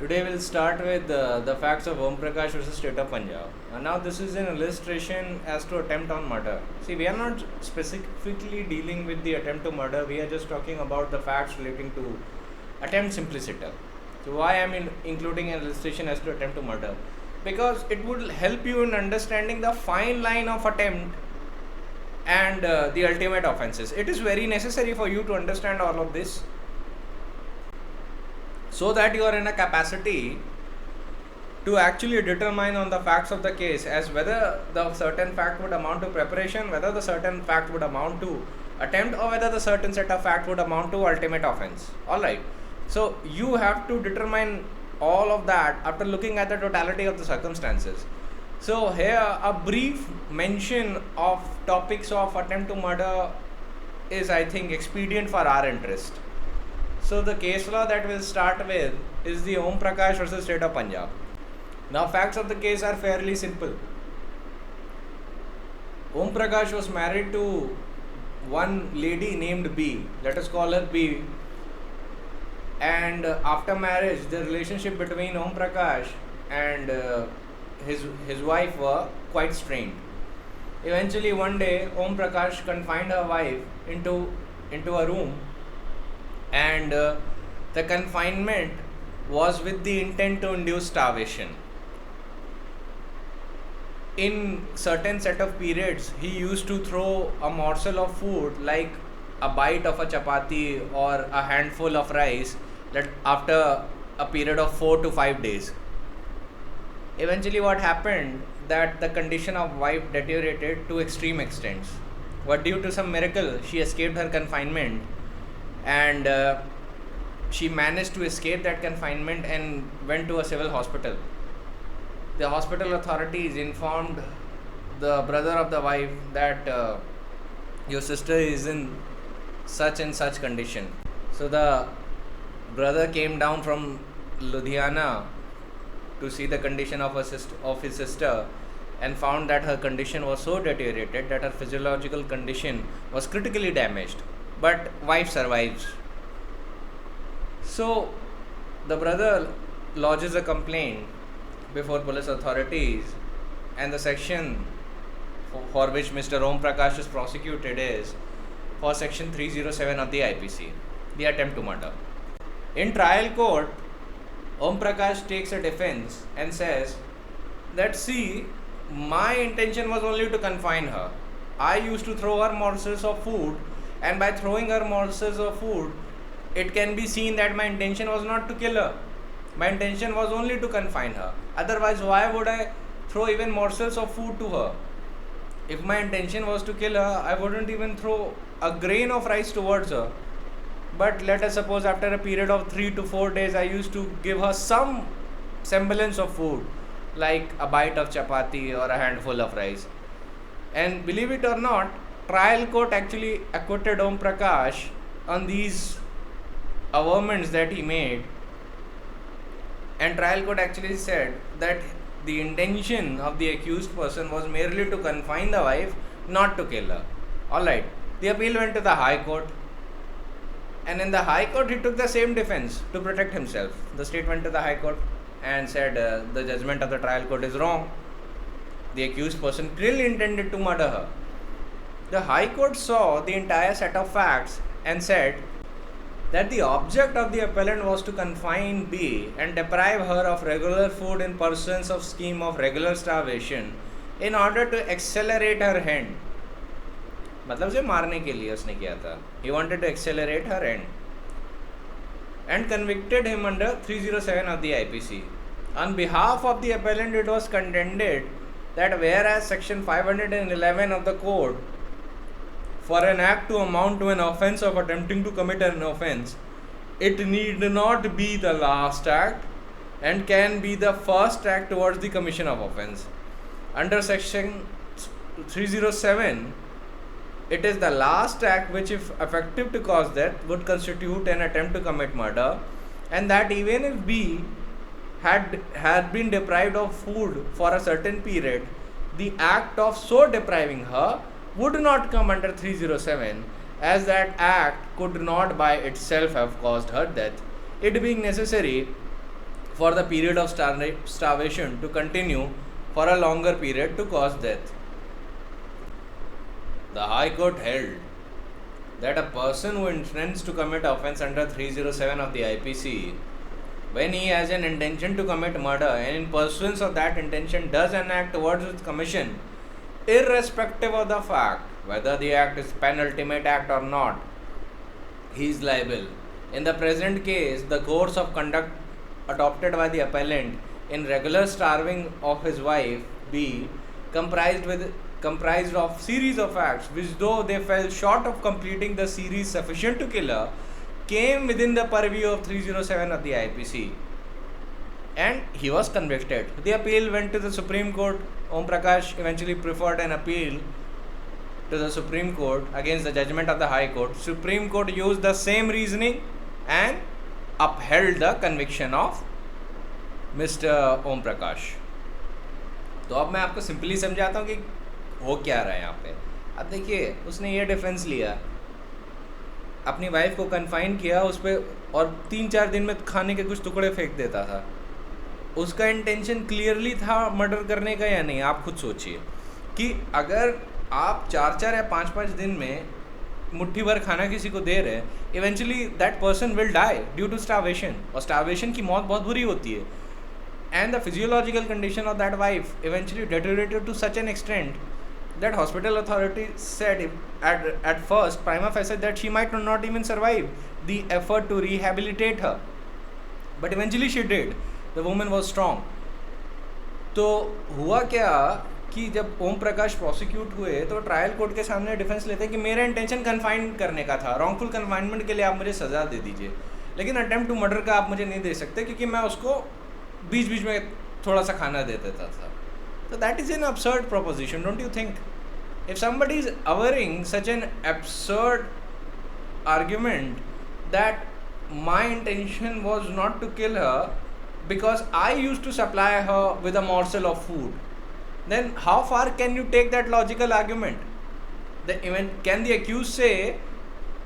Today we'll start with the facts of Om Prakash versus State of Punjab. And now this is an illustration as to attempt on murder. See, we are not specifically dealing with the attempt to murder. We are just talking about the facts relating to attempt simpliciter. So why I am including an illustration as to attempt to murder? Because it would help you in understanding the fine line of attempt and the ultimate offenses. It is very necessary for you to understand all of this, so that you are in a capacity to actually determine on the facts of the case as whether the certain fact would amount to preparation, whether the certain fact would amount to attempt, or whether the certain set of fact would amount to ultimate offense. Alright, so you have to determine all of that after looking at the totality of the circumstances. So here a brief mention of topics of attempt to murder is, I think, expedient for our interest. So the case law that we'll start with is the Om Prakash versus State of Punjab. Now facts of the case are fairly simple. Om Prakash was married to one lady named B. Let us call her B. And after marriage, the relationship between Om Prakash and his wife were quite strained. Eventually one day, Om Prakash confined her wife into a room, and the confinement was with the intent to induce starvation. In certain set of periods, he used to throw a morsel of food like a bite of a chapati or a handful of rice that after a period of 4 to 5 days. Eventually what happened, that the condition of wife deteriorated to extreme extents, but due to some miracle she escaped her confinement, and she managed to escape that confinement and went to a civil hospital. The hospital authorities informed the brother of the wife that your sister is in such and such condition. So the brother came down from Ludhiana to see the condition of his sister, and found that her condition was so deteriorated that her physiological condition was critically damaged, but wife survives. So the brother lodges a complaint before police authorities, and the section for which Mr. Om Prakash is prosecuted is for section 307 of the IPC, the attempt to murder. In trial court, Om Prakash takes a defense and says that, see, my intention was only to confine her. I used to throw her morsels of food, and by throwing her morsels of food, it can be seen that my intention was not to kill her. My intention was only to confine her. Otherwise, why would I throw even morsels of food to her? If my intention was to kill her, I wouldn't even throw a grain of rice towards her. But let us suppose after a period of 3 to 4 days, I used to give her some semblance of food, like a bite of chapati or a handful of rice. And believe it or not, trial court actually acquitted Om Prakash on these averments that he made. And trial court actually said that the intention of the accused person was merely to confine the wife, not to kill her. Alright, the appeal went to the High Court. And in the High Court, he took the same defense to protect himself. The state went to the High Court and said the judgment of the trial court is wrong. The accused person clearly intended to murder her. The High Court saw the entire set of facts and said that the object of the appellant was to confine B and deprive her of regular food in pursuance of scheme of regular starvation in order to accelerate her end. मतलब उसे मारने के लिए उसने किया था. He wanted to accelerate her end, and convicted him under 307 of the IPC. On behalf of the appellant, it was contended that whereas section 511 of the code, for an act to amount to an offence of attempting to commit an offence, it need not be the last act and can be the first act towards the commission of offence. Under section 307, it is the last act which, if effective to cause death, would constitute an attempt to commit murder, and that even if B had been deprived of food for a certain period, the act of so depriving her would not come under 307, as that act could not by itself have caused her death, it being necessary for the period of starvation to continue for a longer period to cause death. The High Court held that a person who intends to commit offence under 307 of the IPC, when he has an intention to commit murder and in pursuance of that intention does an act towards its commission, irrespective of the fact whether the act is penultimate act or not, he is liable. In the present case, the course of conduct adopted by the appellant in regular starving of his wife B comprised of series of acts which, though they fell short of completing the series sufficient to kill her, came within the purview of 307 of the IPC, and he was convicted. The appeal went to the Supreme Court. Om Prakash eventually preferred an appeal to the Supreme Court against the judgment of the High Court. Supreme Court used the same reasoning and upheld the conviction of Mr. Om Prakash. तो अब मैं आपको simply समझाता हूँ कि हो क्या रहा है यहाँ पे. अब देखिए, उसने ये डिफेंस लिया, अपनी वाइफ को कन्फाइन किया उस पर, और 3-4 दिन में खाने के कुछ टुकड़े फेंक देता था. उसका इंटेंशन क्लियरली था मर्डर करने का या नहीं? आप खुद सोचिए कि अगर आप 4-4 या 5-5 दिन में मुट्ठी भर खाना किसी को दे रहे हैं, eventually that person will die due to starvation, और स्टार्वेशन की मौत बहुत बुरी होती है. And the physiological condition of that wife eventually deteriorated to such an extent that hospital authorities said at first prima facie that she might not even survive the effort to rehabilitate her. But eventually she did. The woman was strong. तो हुआ क्या कि जब Om Prakash prosecute हुए तो trial court के सामने defence लेते हैं कि मेरा इंटेंशन कन्फाइन करने का था, रॉन्गफुल कन्फाइनमेंट के लिए आप मुझे सज़ा दे दीजिए, लेकिन अटेम्प्ट टू मर्डर का आप मुझे नहीं दे सकते क्योंकि मैं उसको बीच बीच में थोड़ा सा खाना दे देता था. तो that is N absurd proposition, don't you think? If somebody is averring such an absurd argument that my intention was not to kill her because I used to supply her with a morsel of food, then how far can you take that logical argument? Can the accused say,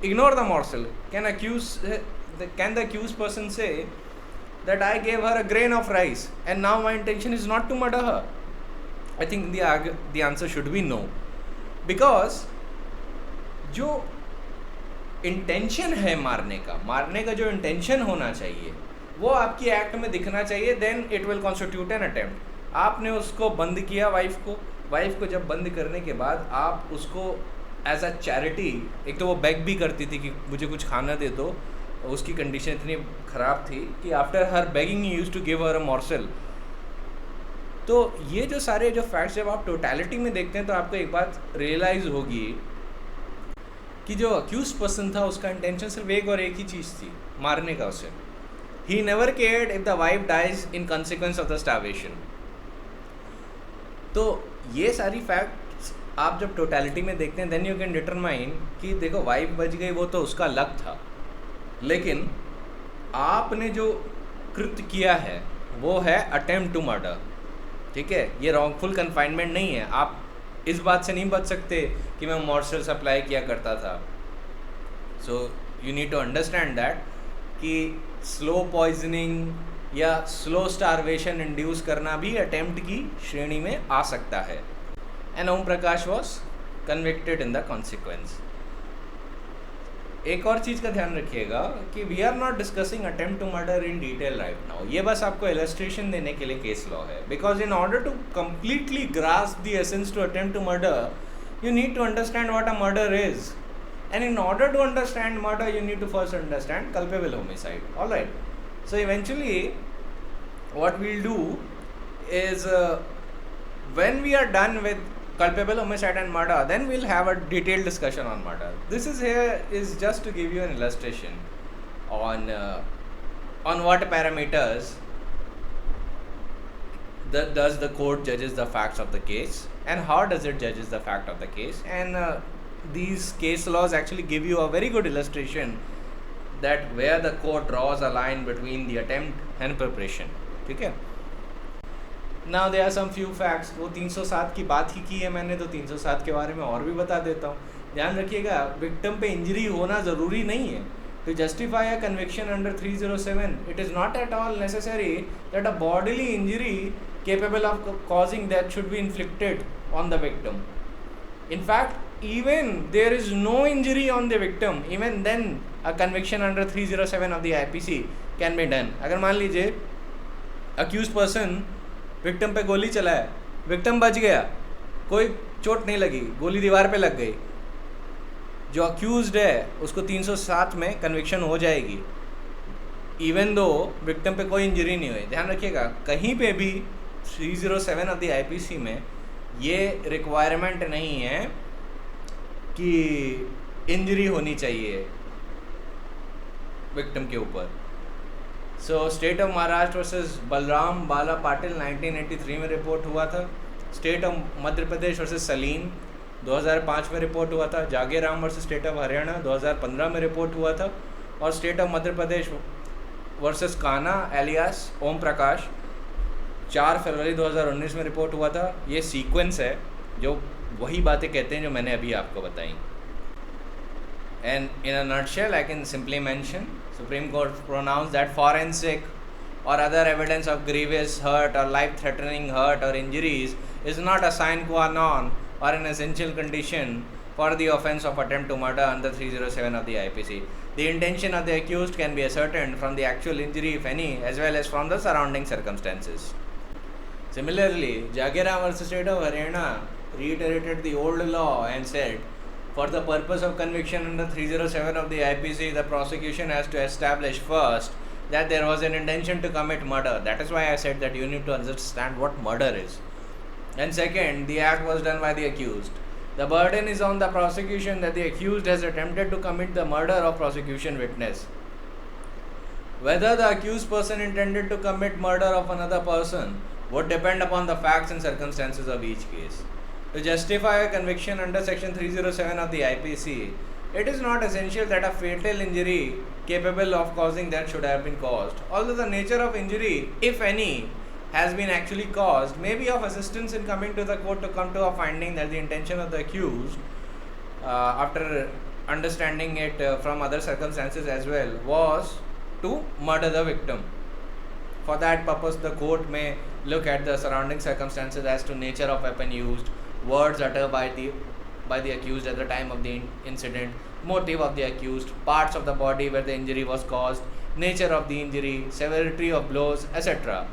ignore the morsel? Can the accused person say that I gave her a grain of rice and now my intention is not to murder her? I think the answer should be no. Because जो intention है मारने का जो intention होना चाहिए वो आपकी act में दिखना चाहिए, then it will constitute an attempt. आपने उसको बंद किया, वाइफ को जब बंद करने के बाद आप उसको एज अ चैरिटी, एक तो वो बेग भी करती थी कि मुझे कुछ खाना दे दो, उसकी कंडीशन इतनी ख़राब थी कि after her begging you used to give her a morsel. तो ये जो सारे जो फैक्ट्स जब आप टोटलिटी में देखते हैं तो आपको एक बात रियलाइज़ होगी कि जो अक्यूज पर्सन था उसका इंटेंशन सिर्फ एक और एक ही चीज़ थी, मारने का उसे. He never cared if the wife dies in consequence of the starvation. तो ये सारी फैक्ट्स आप जब टोटलिटी में देखते हैं देन यू कैन डिटरमाइन कि देखो वाइफ बच गई वो तो उसका लक था, लेकिन आपने जो कृत्य किया है वो है अटेम्प्ट टू मर्डर. ठीक है, ये रॉन्गफुल कन्फाइनमेंट नहीं है. आप इस बात से नहीं बच सकते कि मैं मॉर्सल सप्लाई किया करता था. So you need to understand that कि स्लो पॉइजनिंग या स्लो स्टार्वेशन इंड्यूस करना भी अटेम्प्ट की श्रेणी में आ सकता है. And Om Prakash was convicted in the consequence. एक और चीज़ का ध्यान रखिएगा कि we are not discussing attempt to murder in detail right now. ये बस आपको इलस्ट्रेशन देने के लिए केस लॉ है. Because in order to completely grasp the essence to attempt to murder you need to understand what a murder is, and in order to understand murder you need to first understand culpable homicide. All right, so eventually what we'll do is when we are done with culpable homicide and murder, then we'll have a detailed discussion on murder. This is just to give you an illustration on what parameters does the court judges the facts of the case, and how does it judges the fact of the case. And these case laws actually give you a very good illustration that where the court draws a line between the attempt and preparation. ठीक है. Now there are some few facts. वो 307 की बात ही की है मैंने, तो 307 के बारे में और भी बता देता हूँ. ध्यान रखिएगा, विक्टिम पे इंजरी होना ज़रूरी नहीं है. To justify a conviction under 307, it is not at all necessary that a bodily injury capable of causing death should be inflicted on the victim. In fact, even there is no injury on the victim, even then a conviction under 307 of the IPC can be done. अगर मान लीजिए accused person victim पे गोली चलाए, victim बच गया, कोई चोट नहीं लगी, गोली दीवार पे लग गई, जो अक्यूज्ड है उसको 307 में कन्विक्शन हो जाएगी, इवन दो विक्टिम पे कोई इंजरी नहीं हुई. ध्यान रखिएगा, कहीं पे भी 307 ऑफ द आईपीसी में ये रिक्वायरमेंट नहीं है कि इंजरी होनी चाहिए विक्टिम के ऊपर. So state of Maharashtra versus Balram Bala Patil 1983 में रिपोर्ट हुआ था. State of Madhya Pradesh versus Salim 2005 में रिपोर्ट हुआ था. Jageram versus state of Haryana 2015 में रिपोर्ट हुआ था. और state of Madhya Pradesh versus Kana alias Om Prakash 4 फरवरी 2019 में रिपोर्ट हुआ था. ये सीक्वेंस है जो वही बातें कहते हैं जो मैंने अभी आपको बताई. And in a nutshell I can simply mention Supreme Court pronounce that forensic or other evidence of grievous hurt or life-threatening hurt or injuries is not a sine qua non or an essential condition for the offence of attempt to murder under 307 of the IPC. The intention of the accused can be ascertained from the actual injury, if any, as well as from the surrounding circumstances. Similarly, Jagiram versus State of Haryana reiterated the old law and said, for the purpose of conviction under 307 of the IPC, the prosecution has to establish first that there was an intention to commit murder. That is why I said that you need to understand what murder is. And second, the act was done by the accused. The burden is on the prosecution that the accused has attempted to commit the murder of prosecution witness. Whether the accused person intended to commit murder of another person would depend upon the facts and circumstances of each case. To justify a conviction under section 307 of the IPC, it is not essential that a fatal injury capable of causing death should have been caused. Although the nature of injury, if any, has been actually caused, may be of assistance in coming to the court to come to a finding that the intention of the accused, after understanding it from other circumstances as well, was to murder the victim. For that purpose, the court may look at the surrounding circumstances as to nature of weapon used, words uttered by the accused at the time of the incident, motive of the accused, parts of the body where the injury was caused, nature of the injury, severity of blows, etc.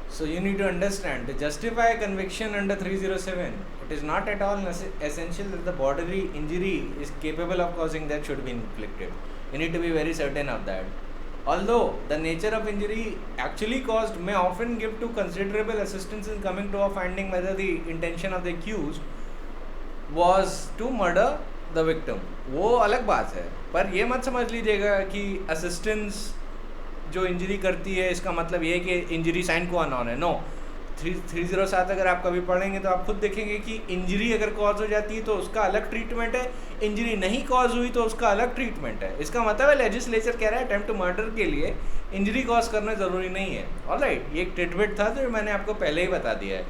So you need to understand, to justify a conviction under 307, it is not at all essential that the bodily injury is capable of causing death should be inflicted. You need to be very certain of that. Although the nature of injury actually caused may often give to considerable assistance in coming to a finding whether the intention of the accused was to murder the victim, वो अलग बात है. पर ये मत समझ लीजिएगा कि असिस्टेंस जो इंजरी करती है इसका मतलब ये है कि इंजरी साइन को अनॉन है. नो, 307 अगर आप कभी पढ़ेंगे तो आप खुद देखेंगे कि इंजरी अगर कॉज हो जाती है तो उसका अलग ट्रीटमेंट है, इंजरी नहीं कॉज हुई तो उसका अलग ट्रीटमेंट है. इसका मतलब है लेजिस्लेचर कह रहा है अटेम्प्ट टू मर्डर के लिए इंजरी कॉज करना ज़रूरी नहीं है. ऑलराइट, ये एक ट्रीटमेंट था जो मैंने आपको पहले ही बता दिया है.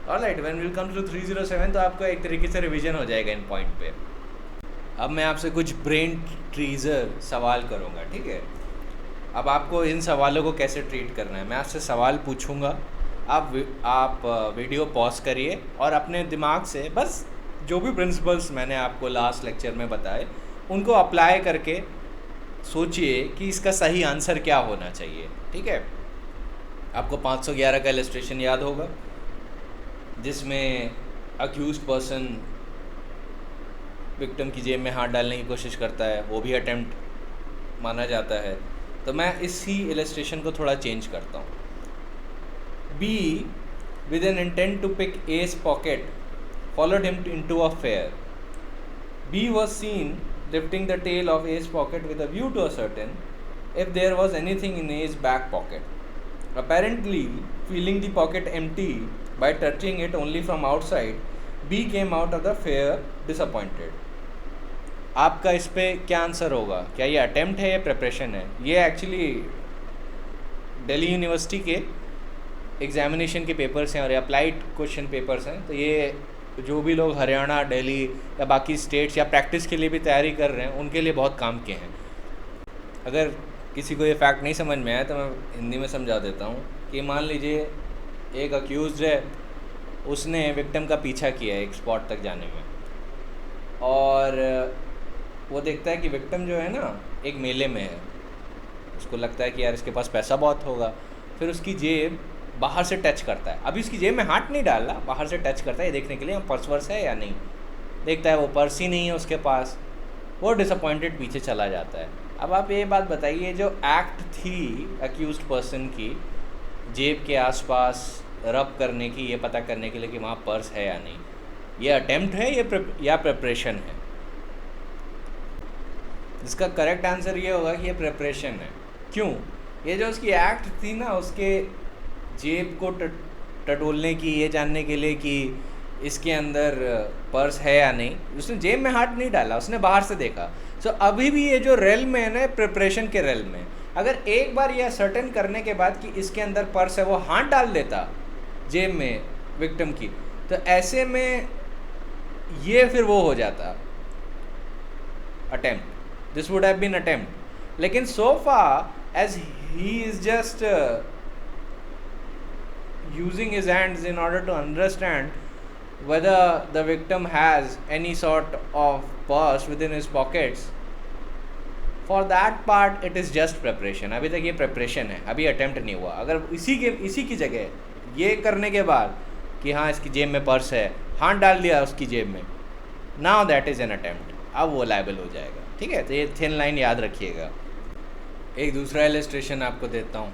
Alright, when will come to 307 तो आपका एक तरीके से रिवीजन हो जाएगा इन पॉइंट पे. अब मैं आपसे कुछ ब्रेन ट्रीजर सवाल करूँगा, ठीक है. अब आपको इन सवालों को कैसे ट्रीट करना है, मैं आपसे सवाल पूछूंगा, आप वीडियो पॉज करिए और अपने दिमाग से बस जो भी प्रिंसिपल्स मैंने आपको लास्ट लेक्चर में बताए उनको अप्लाई करके सोचिए कि इसका सही आंसर क्या होना चाहिए. ठीक है, आपको 511 का इलस्ट्रेशन याद होगा जिसमें अक्यूज्ड पर्सन विक्टिम की जेब में हाथ डालने की कोशिश करता है, वो भी अटेम्प्ट माना जाता है. तो मैं इसी इलस्ट्रेशन को थोड़ा चेंज करता हूँ. B, with an intent to pick A's pocket, followed him into a fair. B was seen lifting the tail of A's pocket with a view to ascertain if there was anything in A's back pocket. Apparently, feeling the pocket empty by touching it only from outside, B came out of the fair disappointed. आपका इस पे क्या answer होगा? क्या ये attempt है या preparation है? ये एक्चुअली दिल्ली यूनिवर्सिटी के एग्जामिनेशन के पेपर्स हैं और अप्लाइड क्वेश्चन पेपर्स हैं. तो ये जो भी लोग हरियाणा, दिल्ली या बाकी स्टेट्स या प्रैक्टिस के लिए भी तैयारी कर रहे हैं उनके लिए बहुत काम के हैं। अगर किसी को ये फैक्ट नहीं समझ में आया तो मैं हिंदी में समझा देता हूँ कि मान लीजिए एक अक्यूज़ है, उसने विक्टिम का पीछा किया है एक स्पॉट तक जाने में, और वो देखता है कि विक्टिम जो है ना एक मेले में है, उसको लगता है कि यार इसके पास पैसा बहुत होगा, फिर उसकी जेब बाहर से टच करता है। अभी उसकी जेब में हाथ नहीं डाल रहा, बाहर से टच करता है ये देखने के लिए हम पर्स वर्स है या नहीं, देखता है वो पर्स ही नहीं है उसके पास, वो डिसअपॉइंटेड पीछे चला जाता है। अब आप ये बात बताइए, जो एक्ट थी अक्यूज्ड पर्सन की जेब के आसपास रब करने की, ये पता करने के लिए कि वहाँ पर्स है या नहीं, ये अटेम्प्ट है या प्रिपरेशन है? इसका करेक्ट आंसर ये होगा कि ये प्रिपरेशन है। क्यों? ये जो उसकी एक्ट थी ना, उसके जेब को टटोलने की, ये जानने के लिए कि इसके अंदर पर्स है या नहीं, उसने जेब में हाथ नहीं डाला, उसने बाहर से देखा। सो अभी भी ये जो रेल्म है ना, प्रिपरेशन के रेल्म में, अगर एक बार यह सर्टेन करने के बाद कि इसके अंदर पर्स है, वो हाथ डाल देता जेब में विक्टिम की, तो ऐसे में ये फिर वो हो जाता attempt, this would have been attempt. लेकिन so far as he is just using his hands in order to understand whether the victim has any sort of purse within his pockets, for that part it is just preparation। अभी तक ये preparation है, अभी attempt नहीं हुआ। अगर इसी की जगह ये करने के बाद कि हाँ इसकी जेब में पर्स है, हाथ डाल दिया उसकी जेब में, now that is an attempt, अब वो liable हो जाएगा। ठीक है, तो ये thin line याद रखिएगा। एक दूसरा इलस्ट्रेशन आपको देता हूँ।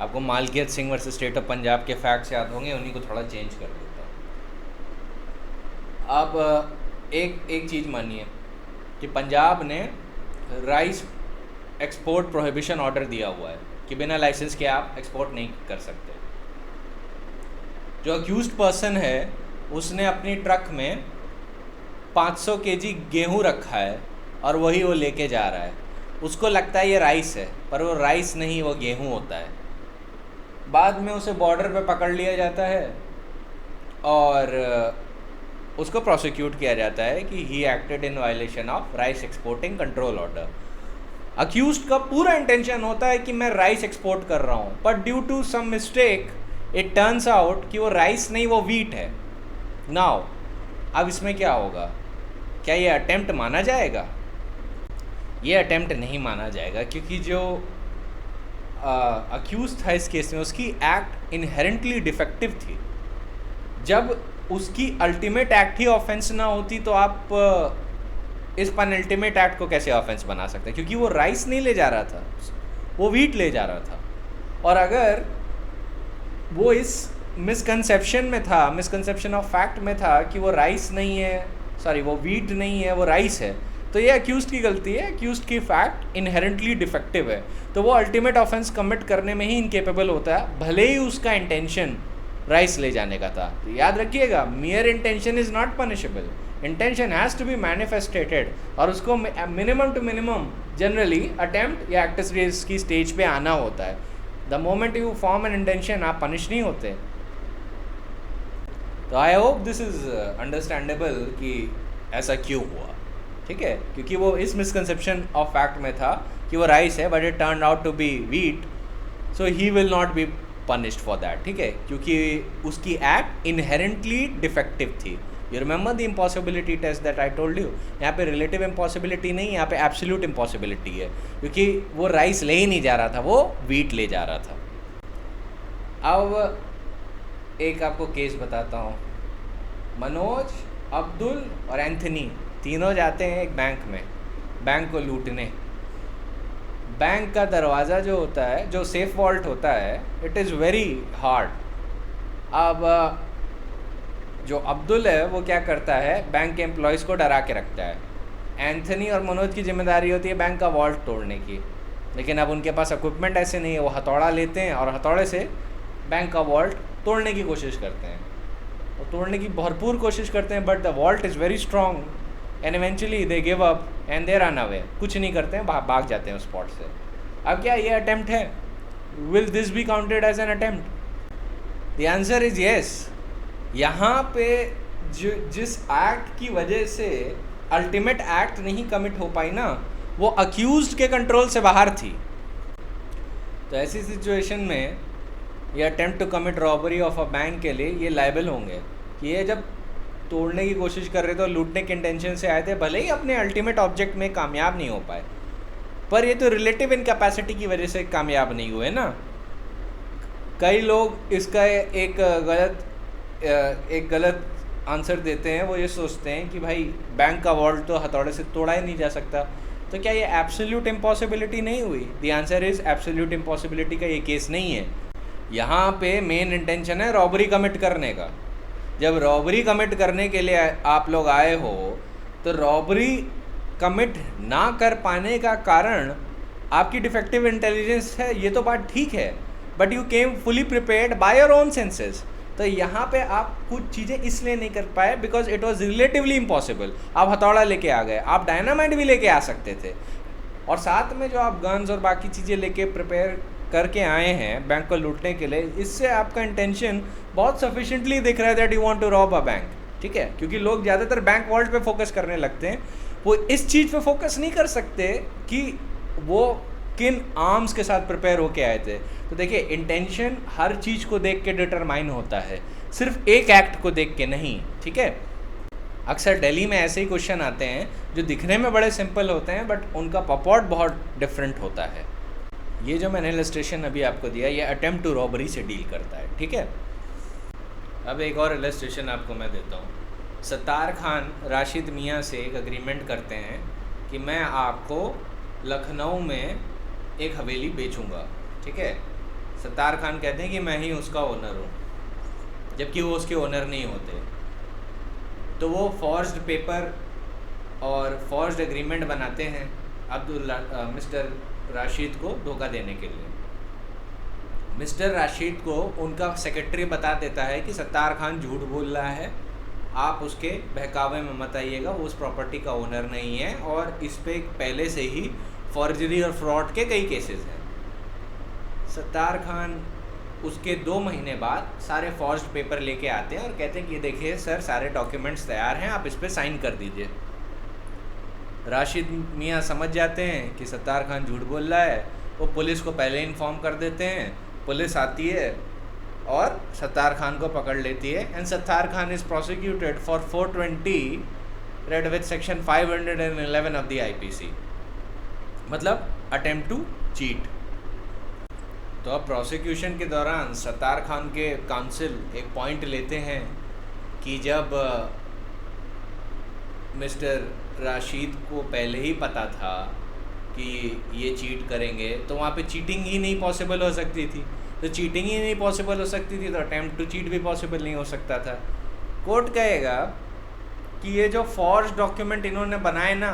आपको Malkiat Singh versus state of Punjab के फैक्ट्स याद होंगे, उन्हीं को थोड़ा चेंज कर देता हूँ। अब एक चीज़ मानिए कि पंजाब ने राइस एक्सपोर्ट प्रोहिबिशन ऑर्डर दिया हुआ है कि बिना लाइसेंस के आप एक्सपोर्ट नहीं कर सकते। जो अक्यूज्ड पर्सन है उसने अपनी ट्रक में 500 केजी गेहूँ रखा है और वही वो लेके जा रहा है। उसको लगता है ये राइस है, पर वो राइस नहीं, वो गेहूँ होता है। बाद में उसे बॉर्डर पे पकड़ लिया जाता है और उसको प्रोसिक्यूट किया जाता है कि he acted in violation of rice exporting control order. Accused का पूरा इंटेंशन होता है कि मैं राइस एक्सपोर्ट कर रहा हूँ, पर due to some mistake it turns out कि वो राइस नहीं, वो वीट है। नाउ अब इसमें क्या होगा? क्या ये अटेम्प्ट माना जाएगा? ये अटेम्प्ट नहीं माना जाएगा, क्योंकि जो अक्यूज था इस केस में, उसकी एक्ट इनहेरेंटली डिफेक्टिव थी। जब उसकी अल्टीमेट एक्ट ही ऑफेंस ना होती तो आप इस पेनल्टीमेट एक्ट को कैसे ऑफेंस बना सकते? क्योंकि वो राइस नहीं ले जा रहा था, वो वीट ले जा रहा था। और अगर वो इस मिसकंसेप्शन में था, मिसकंसेप्शन ऑफ फैक्ट में था कि वो राइस नहीं है, सॉरी वो वीट नहीं है, वो राइस है, तो ये अक्यूज्ड की गलती है। अक्यूज्ड की फैक्ट इनहेरेंटली डिफेक्टिव है, तो वो अल्टीमेट ऑफेंस कमिट करने में ही इनकेपेबल होता है, भले ही उसका इंटेंशन राइस ले जाने का था। तो याद रखिएगा, mere intention is not punishable, intention has to be manifestated, और उसको minimum to minimum generally attempt या एक्ट्रेस की स्टेज पे आना होता है। The moment you form an intention, आप पनिश नहीं होते। तो I hope this is understandable कि ऐसा क्यों हुआ। ठीक है, क्योंकि वो इस मिसकंसेप्शन ऑफ फैक्ट में था कि वो राइस है, but it turn out to be wheat, so he will not be punished for that. ठीक है, क्योंकि उसकी एक्ट इनहेरेंटली डिफेक्टिव थी। You remember the impossibility test that I told you? यहाँ पे रिलेटिव इम्पॉसिबिलिटी नहीं, यहाँ पे एब्सोल्यूट इम्पॉसिबिलिटी है, क्योंकि वो राइस ले ही नहीं जा रहा था, वो वीट ले जा रहा था। अब एक आपको केस बताता हूँ। मनोज, अब्दुल और एंथनी तीनों जाते हैं एक बैंक में, बैंक को लूटने। बैंक का दरवाज़ा जो होता है, जो सेफ वॉल्ट होता है, इट इज़ वेरी हार्ड। अब जो अब्दुल है वो क्या करता है, बैंक के एम्प्लॉयज़ को डरा के रखता है। एंथनी और मनोज की जिम्मेदारी होती है बैंक का वॉल्ट तोड़ने की, लेकिन अब उनके पास इक्विपमेंट ऐसे नहीं है। वो हथौड़ा लेते हैं और हथौड़े से बैंक का वॉल्ट तोड़ने की कोशिश करते हैं, और तोड़ने की भरपूर कोशिश करते हैं, but the vault is very strong and eventually they give up and they run away. कुछ नहीं करते हैं, भाग जाते हैं उस स्पॉट से। अब क्या ये अटेम्प्ट है? Will this be counted as an attempt? The answer is yes. यहाँ पे जिस एक्ट की वजह से अल्टीमेट एक्ट नहीं कमिट हो पाई ना, वो अक्यूज्ड के कंट्रोल से बाहर थी। तो ऐसी सिचुएशन में ये attempt to commit robbery of a bank के लिए ये लायबल होंगे कि ये जब तोड़ने की कोशिश कर रहे थे और लूटने के इंटेंशन से आए थे, भले ही अपने अल्टीमेट ऑब्जेक्ट में कामयाब नहीं हो पाए, पर ये तो रिलेटिव इनकैपेसिटी की वजह से कामयाब नहीं हुए ना। कई लोग इसका एक गलत आंसर देते हैं। वो ये सोचते हैं कि भाई बैंक का वॉल्ट तो हथौड़े से तोड़ा ही नहीं जा सकता, तो क्या ये एब्सोल्यूट इम्पॉसिबिलिटी नहीं हुई? The answer is absolute impossibility का ये केस नहीं है। यहाँ पे मेन इंटेंशन है रॉबरी कमिट करने का। जब रॉबरी कमिट करने के लिए आप लोग आए हो, तो रॉबरी कमिट ना कर पाने का कारण आपकी डिफेक्टिव इंटेलिजेंस है, ये तो बात ठीक है, but you came fully prepared by your own senses. तो यहाँ पे आप कुछ चीज़ें इसलिए नहीं कर पाए because it was relatively impossible. आप हथौड़ा लेके आ गए, आप डायनामाइट भी लेके आ सकते थे, और साथ में जो आप गन्स और बाकी चीज़ें लेके प्रिपेयर करके आए हैं बैंक को लूटने के लिए, इससे आपका इंटेंशन बहुत सफिशिएंटली दिख रहा है that you want to rob a bank. ठीक है, क्योंकि लोग ज़्यादातर बैंक वॉल्ट पे फोकस करने लगते हैं, वो इस चीज़ पे फोकस नहीं कर सकते कि वो किन आर्म्स के साथ प्रिपेयर होके आए थे। तो देखिए, इंटेंशन हर चीज़ को देख के डिटरमाइन होता है, सिर्फ एक एक्ट को देख के नहीं। ठीक है, अक्सर दिल्ली में ऐसे ही क्वेश्चन आते हैं जो दिखने में बड़े सिंपल होते हैं, बट उनका पपॉट बहुत डिफरेंट होता है। ये जो मैंने इलस्ट्रेशन अभी आपको दिया, ये अटेम्प्ट टू रॉबरी से डील करता है। ठीक है, अब एक और इलस्ट्रेशन आपको मैं देता हूँ। सत्तार खान राशिद मियाँ से एक अग्रीमेंट करते हैं कि मैं आपको लखनऊ में एक हवेली बेचूंगा। ठीक है, सत्तार खान कहते हैं कि मैं ही उसका ओनर हूँ, जबकि वो उसके ओनर नहीं होते। तो वो फॉर्ज्ड पेपर और फॉर्ज्ड एग्रीमेंट बनाते हैं मिस्टर राशिद को धोखा देने के लिए। मिस्टर राशिद को उनका सेक्रेटरी बता देता है कि सत्तार खान झूठ बोल रहा है, आप उसके बहकावे में मत आइएगा, वो उस प्रॉपर्टी का ओनर नहीं है, और इस पे पहले से ही फॉर्जरी और फ्रॉड के कई केसेस हैं। सत्तार खान उसके 2 महीने बाद सारे फॉर्ज्ड पेपर लेके आते हैं और कहते हैं कि देखिए सर, सारे डॉक्यूमेंट्स तैयार हैं, आप इस पर साइन कर दीजिए। राशिद मियाँ समझ जाते हैं कि सत्तार खान झूठ बोल रहा है, वो पुलिस को पहले इन्फॉर्म कर देते हैं। पुलिस आती है और सत्तार खान को पकड़ लेती है, and Sattar Khan is prosecuted for 420 red with section 511 of the IPC, मतलब अटेम्प्ट टू चीट। तो अब प्रोसिक्यूशन के दौरान सत्तार खान के काउंसिल एक पॉइंट लेते हैं कि जब मिस्टर राशिद को पहले ही पता था कि ये चीट करेंगे, तो वहाँ पे चीटिंग ही नहीं पॉसिबल हो सकती थी। तो चीटिंग ही नहीं पॉसिबल हो सकती थी, तो अटेम्प्ट टू चीट भी पॉसिबल नहीं हो सकता था। कोर्ट कहेगा कि ये जो फॉर्ज डॉक्यूमेंट इन्होंने बनाए ना,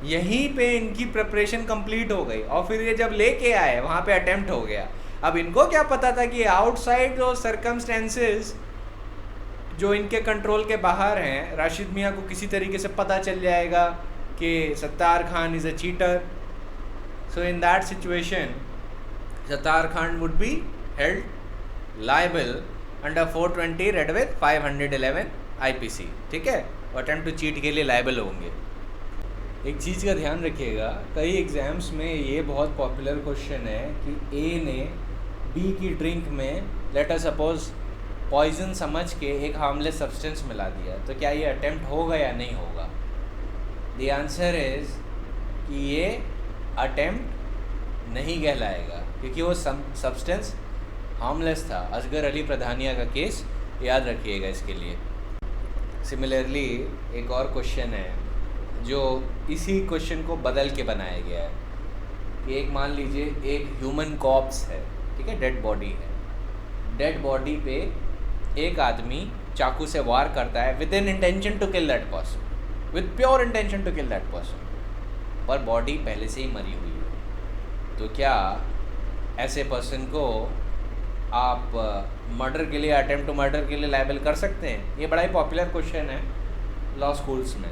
यहीं पे इनकी प्रिपरेशन कंप्लीट हो गई, और फिर ये जब लेके आए वहाँ पे अटेम्प्ट हो गया। अब इनको क्या पता था कि आउटसाइड जो सर्कमस्टेंसेस जो इनके कंट्रोल के बाहर हैं, राशिद मियाँ को किसी तरीके से पता चल जाएगा कि Sattar Khan is a cheater. So in that situation Sattar Khan would be held liable under 420 red with 511 IPC। ठीक है, अटेम्प्ट टू चीट के लिए लायबल होंगे। एक चीज़ का ध्यान रखिएगा, कई एग्ज़ाम्स में ये बहुत पॉपुलर क्वेश्चन है कि A ने B की ड्रिंक में लेट अस सपोज पॉइजन समझ के एक हार्मलेस सब्सटेंस मिला दिया, तो क्या ये अटेम्प्ट होगा या नहीं होगा? द आंसर इज़ कि ये अटेम्प्ट नहीं कहलाएगा, क्योंकि वो सब्सटेंस हार्मलेस था। असगर अली प्रधानिया का केस याद रखिएगा इसके लिए। सिमिलरली एक और क्वेश्चन है जो इसी क्वेश्चन को बदल के बनाया गया है कि एक मान लीजिए एक ह्यूमन कॉप्स है, ठीक है, डेड बॉडी है। डेड बॉडी पे एक आदमी चाकू से वार करता है with an intention to kill that person, with pure intention to kill that person, पर बॉडी पहले से ही मरी हुई है। तो क्या ऐसे पर्सन को आप मर्डर के लिए, अटेम्प्ट टू मर्डर के लिए लायबल कर सकते हैं? ये बड़ा ही पॉपुलर क्वेश्चन है लॉ स्कूल्स में।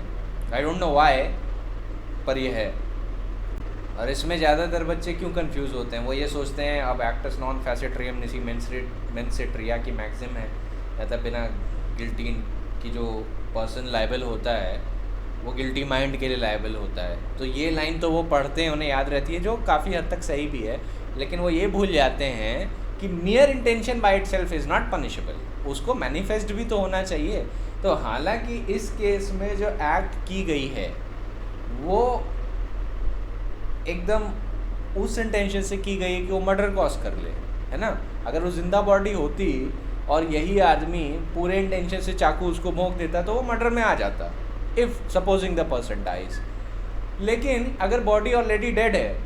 आई डोंट नो व्हाई, पर ये है। और इसमें ज़्यादातर बच्चे क्यों कंफ्यूज होते हैं? वो ये सोचते हैं अब एक्टस नॉन फैसेट रियम निसी मेंसेट्रिया की मैक्सिम है, या तो बिना गिल्टी कि जो पर्सन लायबल होता है वो गिल्टी माइंड के लिए लायबल होता है। तो ये लाइन तो वो पढ़ते हैं, उन्हें याद रहती है, जो काफ़ी हद तक सही भी है, लेकिन वो ये भूल जाते हैं कि मियर intention by itself is not punishable, उसको मैनिफेस्ट भी तो होना चाहिए। तो हालांकि इस केस में जो एक्ट की गई है वो एकदम उस इंटेंशन से की गई है कि वो मर्डर कॉज कर ले, है ना। अगर वो जिंदा बॉडी होती और यही आदमी पूरे इंटेंशन से चाकू उसको भोंक देता तो वो मर्डर में आ जाता, if supposing the person dies. लेकिन अगर बॉडी ऑलरेडी डेड है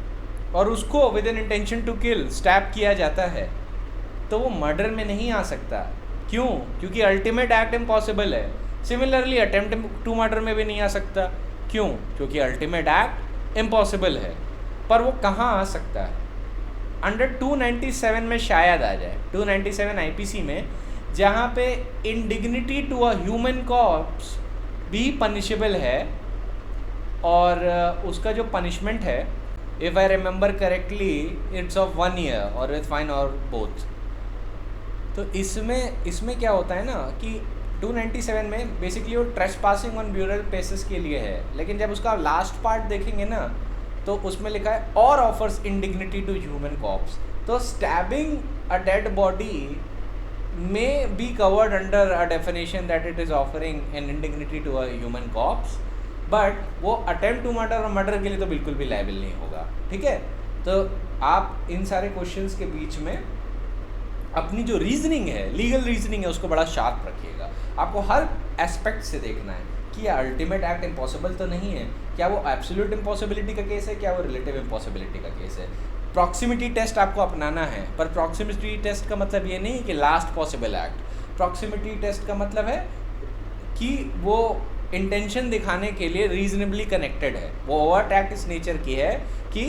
और उसको with an intention to kill stab किया जाता है तो वो मर्डर में नहीं आ सकता। क्यों? क्योंकि अल्टीमेट एक्ट इम्पॉसिबल है। सिमिलरली अटेम्प्ट टू मर्डर में भी नहीं आ सकता। क्यों? क्योंकि अल्टीमेट एक्ट इम्पॉसिबल है। पर वो कहाँ आ सकता है? अंडर 297 में शायद आ जाए, 297 आईपीसी में, जहाँ पे इंडिग्निटी टू अ ह्यूमन कॉर्प्स भी पनिशेबल है और उसका जो पनिशमेंट है, if I remember correctly, it's of 1 year और विथ फाइन और बोथ। तो इसमें क्या होता है ना कि 297 में बेसिकली वो ट्रेसपासिंग ऑन ब्यूरल प्लेसेस के लिए है, लेकिन जब उसका लास्ट पार्ट देखेंगे ना तो उसमें लिखा है और offers indignity to human corpse. तो स्टैबिंग अ डेड बॉडी में be covered under a definition that it is offering an indignity to a human corpse, but वो अटेम्प्ट टू मर्डर और मर्डर के लिए तो बिल्कुल भी लायबल नहीं होगा। ठीक है, तो आप इन सारे क्वेश्चंस के बीच में अपनी जो रीजनिंग है, लीगल रीजनिंग है, उसको बड़ा शार्प रखिएगा। आपको हर एस्पेक्ट से देखना है कि अल्टीमेट एक्ट इम्पॉसिबल तो नहीं है, क्या वो एब्सोल्यूट इम्पॉसिबिलिटी का केस है, क्या वो रिलेटिव इम्पॉसिबिलिटी का केस है। प्रॉक्सिमिटी टेस्ट आपको अपनाना है, पर प्रॉक्सिमिटी टेस्ट का मतलब ये नहीं कि last possible act. Proximity test का मतलब है कि वो इंटेंशन दिखाने के लिए रीजनेबली कनेक्टेड है। वो ओवर्ट एक्ट इस नेचर की है कि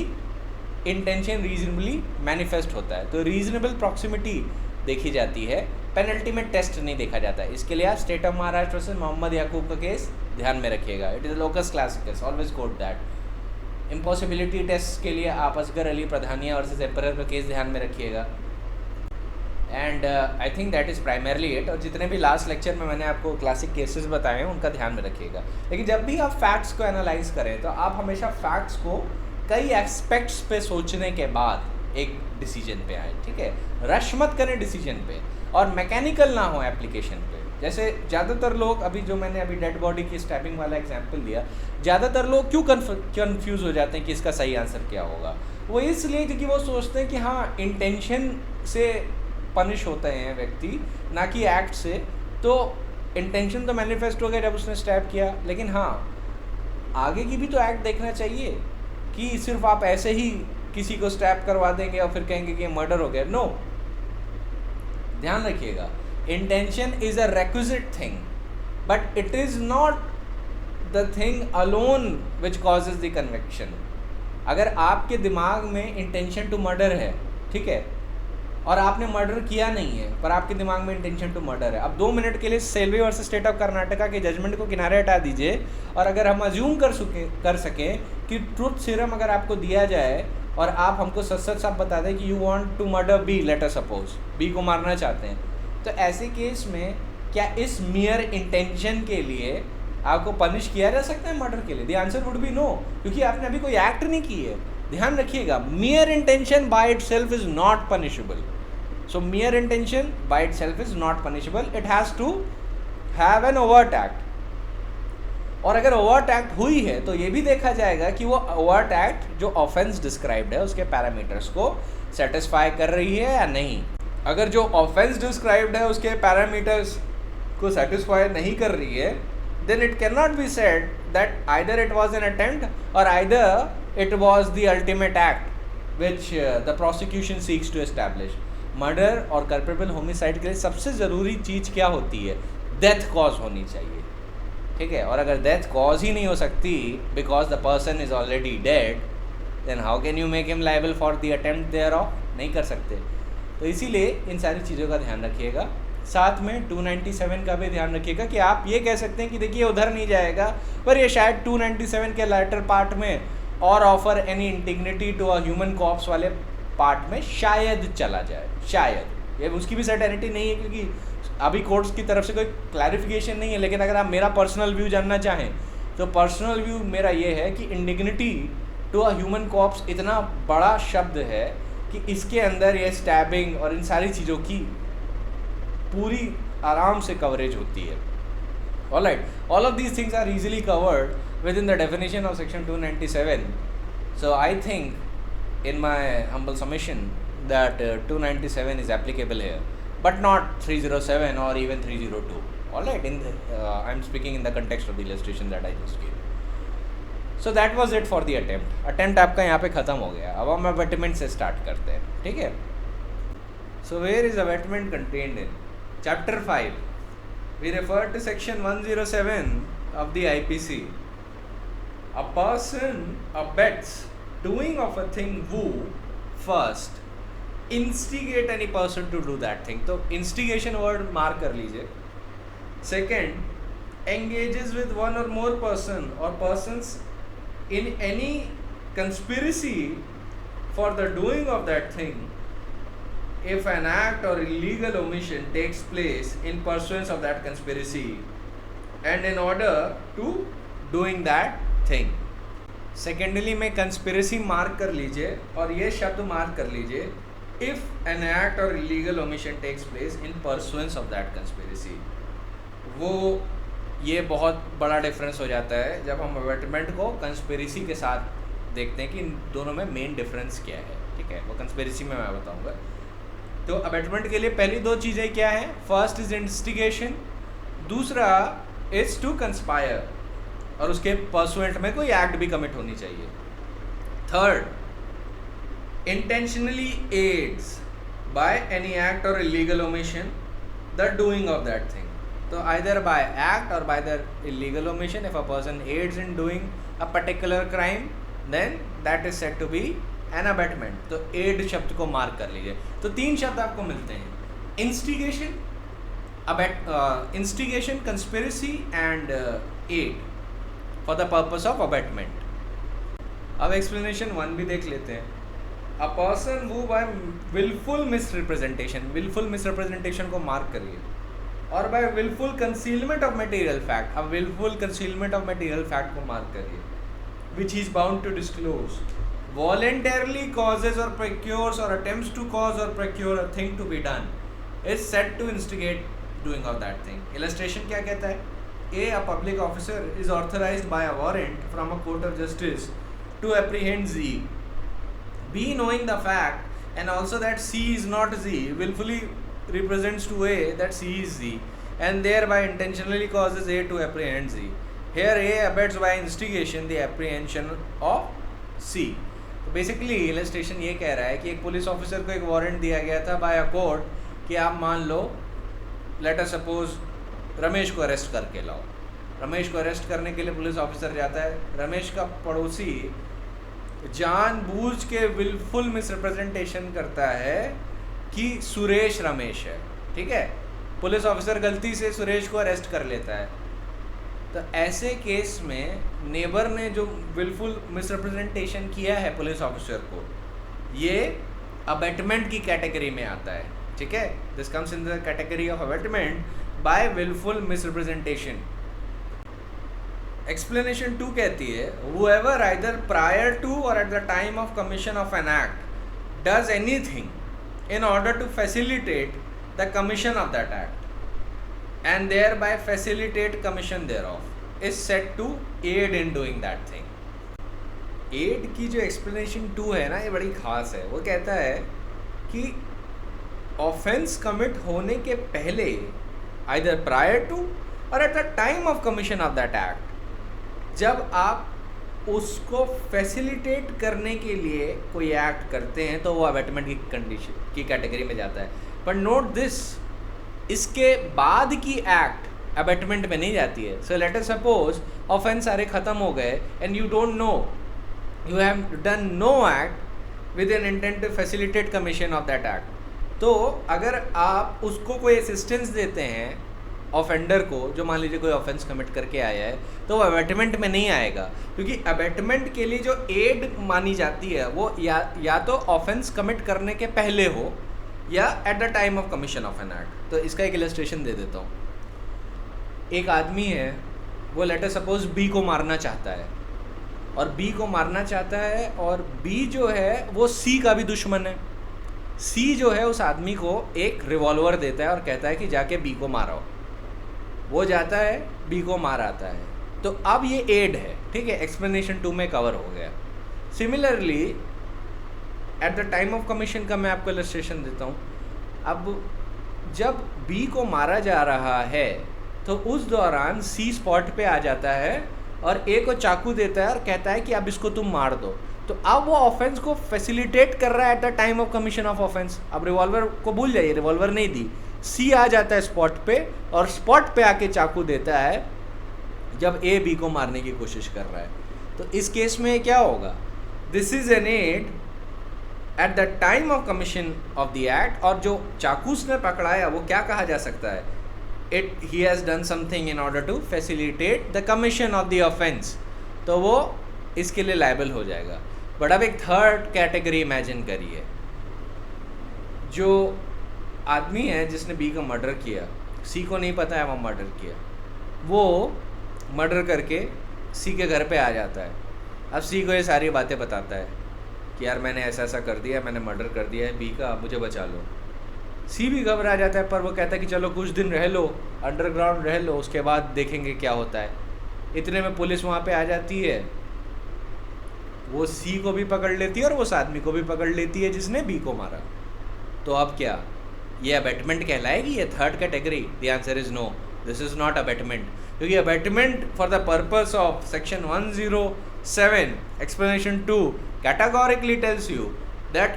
इंटेंशन रीजनेबली मैनिफेस्ट होता है, तो रीजनेबल प्रॉक्सिमिटी देखी जाती है, पेनल्टीमेट टेस्ट नहीं देखा जाता है। इसके लिए आप state of Maharashtra versus Mohammad Yakub का केस ध्यान में रखिएगा। It is locus classicus, always quote that. Impossibility test के लिए आप असगर अली प्रधानिया वर्सेस एम्परर का केस ध्यान में रखिएगा। And I think that is primarily it. और जितने भी लास्ट लेक्चर में मैंने आपको क्लासिक केसेस बताए हैं उनका ध्यान में रखिएगा। लेकिन जब भी आप फैक्ट्स को एनालाइज करें तो आप हमेशा फैक्ट्स को कई एस्पेक्ट्स पे सोचने के बाद एक डिसीजन पे आए। ठीक है, रश मत करें डिसीजन पे और मैकेनिकल ना हो एप्लीकेशन पे। जैसे ज़्यादातर लोग, अभी जो मैंने अभी डेड बॉडी की स्टैबिंग वाला एग्जांपल दिया, ज़्यादातर लोग क्यों कन्फ्यूज़ हो जाते हैं कि इसका सही आंसर क्या होगा? वो इसलिए क्योंकि वो सोचते हैं कि हाँ इंटेंशन से पनिश होते हैं व्यक्ति, ना कि एक्ट से। तो इंटेंशन तो मैनिफेस्ट हो गया जब उसने स्टैब किया, लेकिन हाँ आगे की भी तो एक्ट देखना चाहिए कि सिर्फ आप ऐसे ही किसी को स्टैब करवा देंगे और फिर कहेंगे कि मर्डर हो गया। नो, ध्यान रखिएगा, intention is a requisite thing but it is not the thing alone which causes the conviction. अगर आपके दिमाग में इंटेंशन टू मर्डर है, ठीक है, और आपने मर्डर किया नहीं है पर आपके दिमाग में इंटेंशन टू मर्डर है, अब 2 मिनट के लिए Selvi versus state of Karnataka के जजमेंट को किनारे हटा दीजिए और अगर हम अज्यूम कर सकें कि ट्रुथ सीरम अगर आपको दिया जाए और आप हमको सच साफ बता दें कि you want to murder B, let us suppose B को मारना चाहते हैं, तो ऐसे केस में क्या इस मियर इंटेंशन के लिए आपको पनिश किया जा सकता है मर्डर के लिए? The answer would be no, क्योंकि आपने अभी कोई एक्ट नहीं की है। ध्यान रखिएगा, mere intention by itself is not punishable. So mere intention by itself is not punishable. It has to have an overt act. और अगर overt act हुई है तो ये भी देखा जाएगा कि वो overt act जो offense described है उसके parameters को satisfy कर रही है या नहीं। अगर जो offense described है उसके parameters को satisfy नहीं कर रही है, then it cannot be said that either it was an attempt or either it was the ultimate act which the prosecution seeks to establish. Murder और कल्पेबल होमिसाइड के लिए सबसे ज़रूरी चीज़ क्या होती है? डेथ कॉज होनी चाहिए। ठीक है, और अगर डेथ कॉज ही नहीं हो सकती because the person is already dead, then how can you make him liable for the attempt thereof? नहीं कर सकते। तो इसीलिए इन सारी चीज़ों का ध्यान रखिएगा। साथ में 297 का भी ध्यान रखिएगा कि आप ये कह सकते हैं कि देखिए उधर नहीं जाएगा, पर ये शायद 297 के लेटर पार्ट में और offer any indignity to a human corpse वाले पार्ट में शायद चला जाए, शायद। ये उसकी भी सर्टेनिटी नहीं है क्योंकि अभी कोर्ट्स की तरफ से कोई क्लैरिफिकेशन नहीं है, लेकिन अगर आप मेरा पर्सनल व्यू जानना चाहें तो पर्सनल व्यू मेरा ये है कि इंडिग्निटी टू अ ह्यूमन कॉर्प्स इतना बड़ा शब्द है कि इसके अंदर ये स्टैबिंग और इन सारी चीज़ों की पूरी आराम से कवरेज होती है. Alright, all of these things are easily covered within the definition of section 297. So I think in my humble submission that 297 is applicable here, but not 307 or even 302. Alright, I'm speaking in the context of the illustration that I just gave. So that was it for the attempt आपका यहाँ पे ख़त्म हो गया. अब हम abetment से start करते हैं, ठीक है. So where is abatement contained in? Chapter 5. We refer to section 107 of the IPC. A person abets doing of a thing who first instigate any person to do that thing. तो instigation word mark कर लीजिए. Second, engages with one or more person or persons in any conspiracy for the doing of that thing if an act or illegal omission takes place in pursuance of that conspiracy and in order to doing that thing. Secondly में conspiracy mark कर लीजिए और ये शब्द mark कर लीजिए, if an act और illegal omission takes place in pursuance of that conspiracy. वो ये बहुत बड़ा डिफरेंस हो जाता है जब हम अबेटमेंट को कंस्पिरेसी के साथ देखते हैं कि इन दोनों में मेन डिफरेंस क्या है, ठीक है. वो कंस्पिरेसी में मैं बताऊंगा. तो अबेटमेंट के लिए पहली दो चीज़ें क्या हैं? फर्स्ट इज इंस्टिगेशन, दूसरा इज टू कंस्पायर, और उसके परसुएंट में कोई एक्ट भी कमिट होनी चाहिए. Third, intentionally aids by any act और illegal omission the doing of that thing. तो आइदर बाय एक्ट और by the illegal omission, if a person aids in doing a particular crime then that is said to be an abetment. तो aid शब्द को mark कर लीजिए. तो तीन शब्द आपको मिलते हैं: instigation, instigation, conspiracy and aid for the purpose of abatement. अब explanation 1 भी देख लेते हैं. A person who by willful misrepresentation, willful misrepresentation को मार्क करिए, और by willful concealment of material fact, अब willful concealment of material fact को मार्क करिए, which he is bound to disclose, voluntarily causes or procures or attempts to cause or procure a thing to be done, is said to instigate doing of that thing. Illustration क्या कहता है? A public officer is authorized by a warrant from a court of justice to apprehend Z. B, knowing the fact and also that C is not Z, willfully represents to A that C is Z, and thereby intentionally causes A to apprehend Z. Here A abets by instigation the apprehension of C. तो basically illustration ये कह रहा है कि एक police officer को एक warrant दिया गया था बाय अ कोर्ट कि आप मान लो, लेट अस सपोज रमेश को अरेस्ट करके लाओ. रमेश को अरेस्ट करने के लिए पुलिस ऑफिसर जाता है. रमेश का पड़ोसी जानबूझ के विलफुल मिसरिप्रेजेंटेशन करता है कि सुरेश रमेश है, ठीक है. पुलिस ऑफिसर गलती से सुरेश को अरेस्ट कर लेता है. तो ऐसे केस में नेबर ने जो विलफुल मिसरिप्रेजेंटेशन किया है पुलिस ऑफिसर को, ये अबेटमेंट की कैटेगरी में आता है, ठीक है. This comes in the category of abetment by wilful misrepresentation. Explanation 2 कहती है, whoever either prior to or at the time of commission of an act does anything in order to facilitate the commission of that act and thereby facilitate commission thereof is said to aid in doing that thing. aid की जो explanation 2 है ना, ये बड़ी खास है. वो कहता है कि ऑफेंस कमिट होने के पहले, either prior to or at the time of commission of that act, जब आप उसको फैसिलिटेट करने के लिए कोई एक्ट करते हैं तो वो अबेटमेंट की कंडीशन की कैटेगरी में जाता है. पर नोट दिस, इसके बाद की एक्ट अबेटमेंट में नहीं जाती है. So let us suppose offence सारे ख़त्म हो गए and you don't know, you have done no act with an intent to facilitate commission of that act. तो अगर आप उसको कोई असिस्टेंस देते हैं ऑफेंडर को, जो मान लीजिए कोई ऑफेंस कमिट करके आया है, तो वो अबेटमेंट में नहीं आएगा, क्योंकि अबेटमेंट के लिए जो एड मानी जाती है वो या तो ऑफेंस कमिट करने के पहले हो या eight the time of commission of an act. तो इसका एक इलस्ट्रेशन दे देता हूँ। एक आदमी है, वो लेटर सपोज बी को मारना चाहता है, और बी को मारना चाहता है, और बी जो है वो सी का भी दुश्मन है। सी जो है उस आदमी को एक रिवॉल्वर देता है और कहता है कि जाके बी को मारो। वो जाता है, बी को मार आता है। तो अब ये एड है, ठीक है, एक्सप्लेनेशन 2 में कवर हो गया। Similarly at the time of commission का मैं आपको इलस्ट्रेशन देता हूँ। अब जब बी को मारा जा रहा है तो उस दौरान सी स्पॉट पे आ जाता है और ए को चाकू देता है और कहता है कि अब इसको तुम मार दो। तो अब वो ऑफेंस को फैसिलिटेट कर रहा है eight the time of commission of offence. अब रिवॉल्वर को भूल जाइए, रिवॉल्वर नहीं दी, सी आ जाता है स्पॉट पे और स्पॉट पे आके चाकू देता है जब ए बी को मारने की कोशिश कर रहा है। तो इस केस में क्या होगा, this is an aid at the time of commission of the act, और जो चाकू उसने पकड़ाया वो क्या कहा जा सकता है, he has done something in order to facilitate the commission of the offense, तो वो इसके लिए लायबल हो जाएगा। बट अब एक थर्ड कैटेगरी इमेजिन करिए, जो आदमी है जिसने बी का मर्डर किया, सी को नहीं पता है वो मर्डर किया, वो मर्डर करके सी के घर पे आ जाता है। अब सी को ये सारी बातें बताता है कि यार मैंने ऐसा ऐसा कर दिया, मैंने मर्डर कर दिया है बी का, मुझे बचा लो। सी भी घबरा जाता है, पर वो कहता है कि चलो कुछ दिन रह लो, अंडरग्राउंड रह लो, उसके बाद देखेंगे क्या होता है। इतने में पुलिस वहाँ पे आ जाती है, वो सी को भी पकड़ लेती है और उस आदमी को भी पकड़ लेती है जिसने बी को मारा। तो अब क्या ये अबेटमेंट कहलाएगी, ये third category? The answer is no, this is not abetment, क्योंकि abetment for the purpose of section 107 explanation 2 categorically tells you that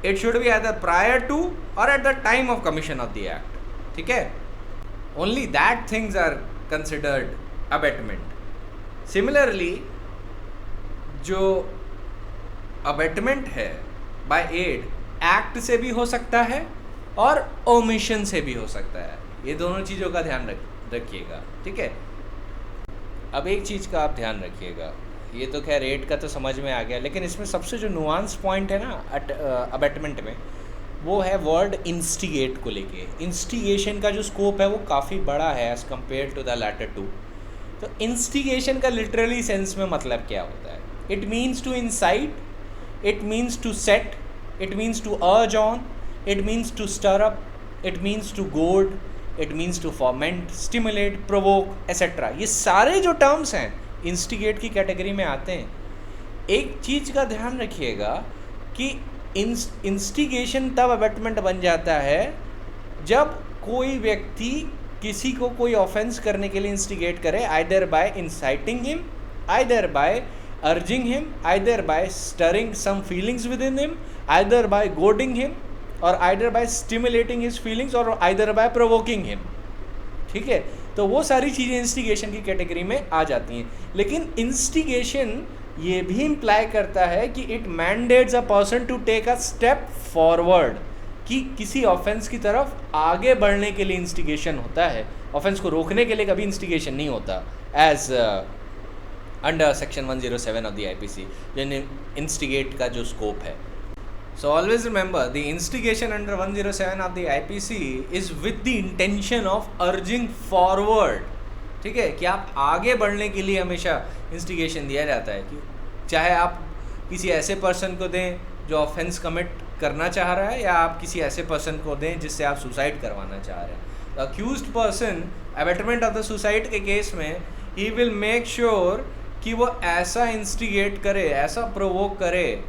it should be either prior to or at the time of commission of the act, ठीक है? Only that things are considered abatement. Similarly, जो abatement है by aid, act से भी हो सकता है और omission से भी हो सकता है। ये दोनों चीज़ों का ध्यान रखिएगा, ठीक है? अब एक चीज़ का आप ध्यान रखिएगा, ये तो खैर एड का तो समझ में आ गया, लेकिन इसमें सबसे जो नुआंस पॉइंट है ना अबेटमेंट में, वो है वर्ड इंस्टिगेट को लेके। इंस्टिगेशन का जो स्कोप है वो काफ़ी बड़ा है as compared to the latter two. तो इंस्टिगेशन का लिटरली सेंस में मतलब क्या होता है? It means to incite, it means to set, it means to urge on, it means to stir up, it means to goad, it means to foment, stimulate, provoke etcetera. ये सारे जो terms हैं instigate की category में आते हैं। एक चीज़ का ध्यान रखिएगा कि इंस्टिगेशन तब अबेटमेंट बन जाता है जब कोई व्यक्ति किसी को कोई ऑफेंस करने के लिए इंस्टिगेट करे, either by inciting him, either by urging him, either by stirring some feelings within him, either by goading him, और either by stimulating his feelings, और आइदर बाय प्रोवोकिंग हिम, ठीक है? तो वो सारी चीज़ें इंस्टिगेशन की कैटेगरी में आ जाती हैं। लेकिन इंस्टिगेशन ये भी इम्प्लाई करता है कि it mandates a person to take a step forward, कि किसी ऑफेंस की तरफ आगे बढ़ने के लिए इंस्टिगेशन होता है। ऑफेंस को रोकने के लिए कभी इंस्टिगेशन नहीं होता, as under section 107 of the IPC, जो इंस्टिगेट का जो स्कोप है। So always remember, the instigation under 107 of the IPC is with the intention of urging forward, ठीक है? कि आप आगे बढ़ने के लिए हमेशा इंस्टिगेशन दिया जाता है, कि चाहे आप किसी ऐसे पर्सन को दें जो ऑफेंस कमिट करना चाह रहा है, या आप किसी ऐसे पर्सन को दें जिससे आप सुसाइड करवाना चाह रहे हैं। The accused person abetment of the suicide के केस में ही विल मेक श्योर कि वो ऐसा इंस्टिगेट करे, ऐसा प्रोवोक करे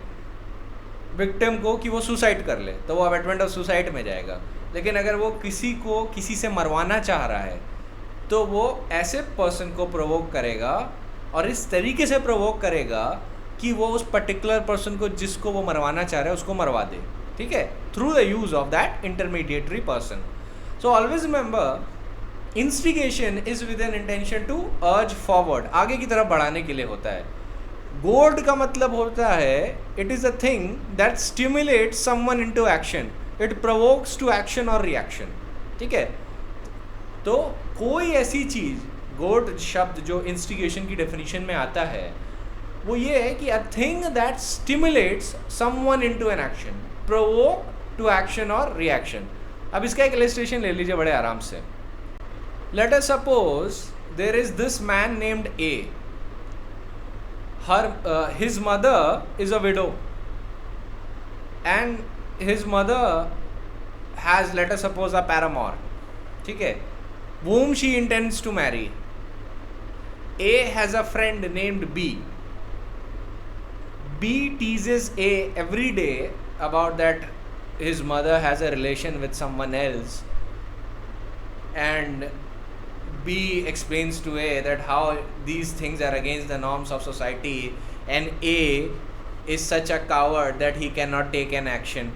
विक्टिम को कि वो सुसाइड कर ले, तो वो अबेटमेंट ऑफ सुसाइड में जाएगा। लेकिन अगर वो किसी को किसी से मरवाना चाह रहा है तो वो ऐसे पर्सन को प्रोवोक करेगा, और इस तरीके से प्रोवोक करेगा कि वो उस पर्टिकुलर पर्सन को जिसको वो मरवाना चाह रहा है उसको मरवा दे, ठीक है? Through the use of that intermediatory person. So always remember, instigation is with an intention to urge forward, आगे की तरफ बढ़ाने के लिए होता है। गोड का मतलब होता है it is a thing that stimulates someone into action, it provokes to action और रिएक्शन, ठीक है? तो कोई ऐसी चीज़, गोड शब्द जो इंस्टिगेशन की डेफिनेशन में आता है, वो ये है कि अ thing that stimulates someone into an action, provoke to action or reaction. अब इसका एक illustration ले लीजिए बड़े आराम से. Let us suppose there is this man named A. His mother is a widow, and his mother has, let us suppose, a paramour, ठीक है, whom she intends to marry. A has a friend named B. B teases A every day about that his mother has a relation with someone else, and B explains to A that how these things are against the norms of society, and A is such a coward that he cannot take an action.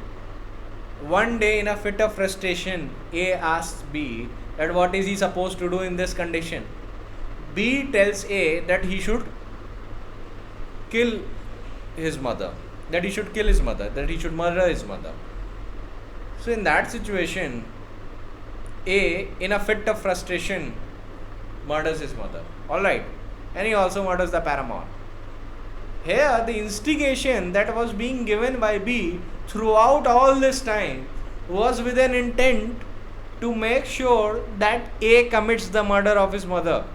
One day, in a fit of frustration, A asks B that what is he supposed to do in this condition. B tells A that he should kill his mother, that he should murder his mother. So in that situation, A, in a fit of frustration, murders his mother. Alright. And he also murders the paramour. Here, the instigation that was being given by B throughout all this time was with an intent to make sure that A commits the murder of his mother.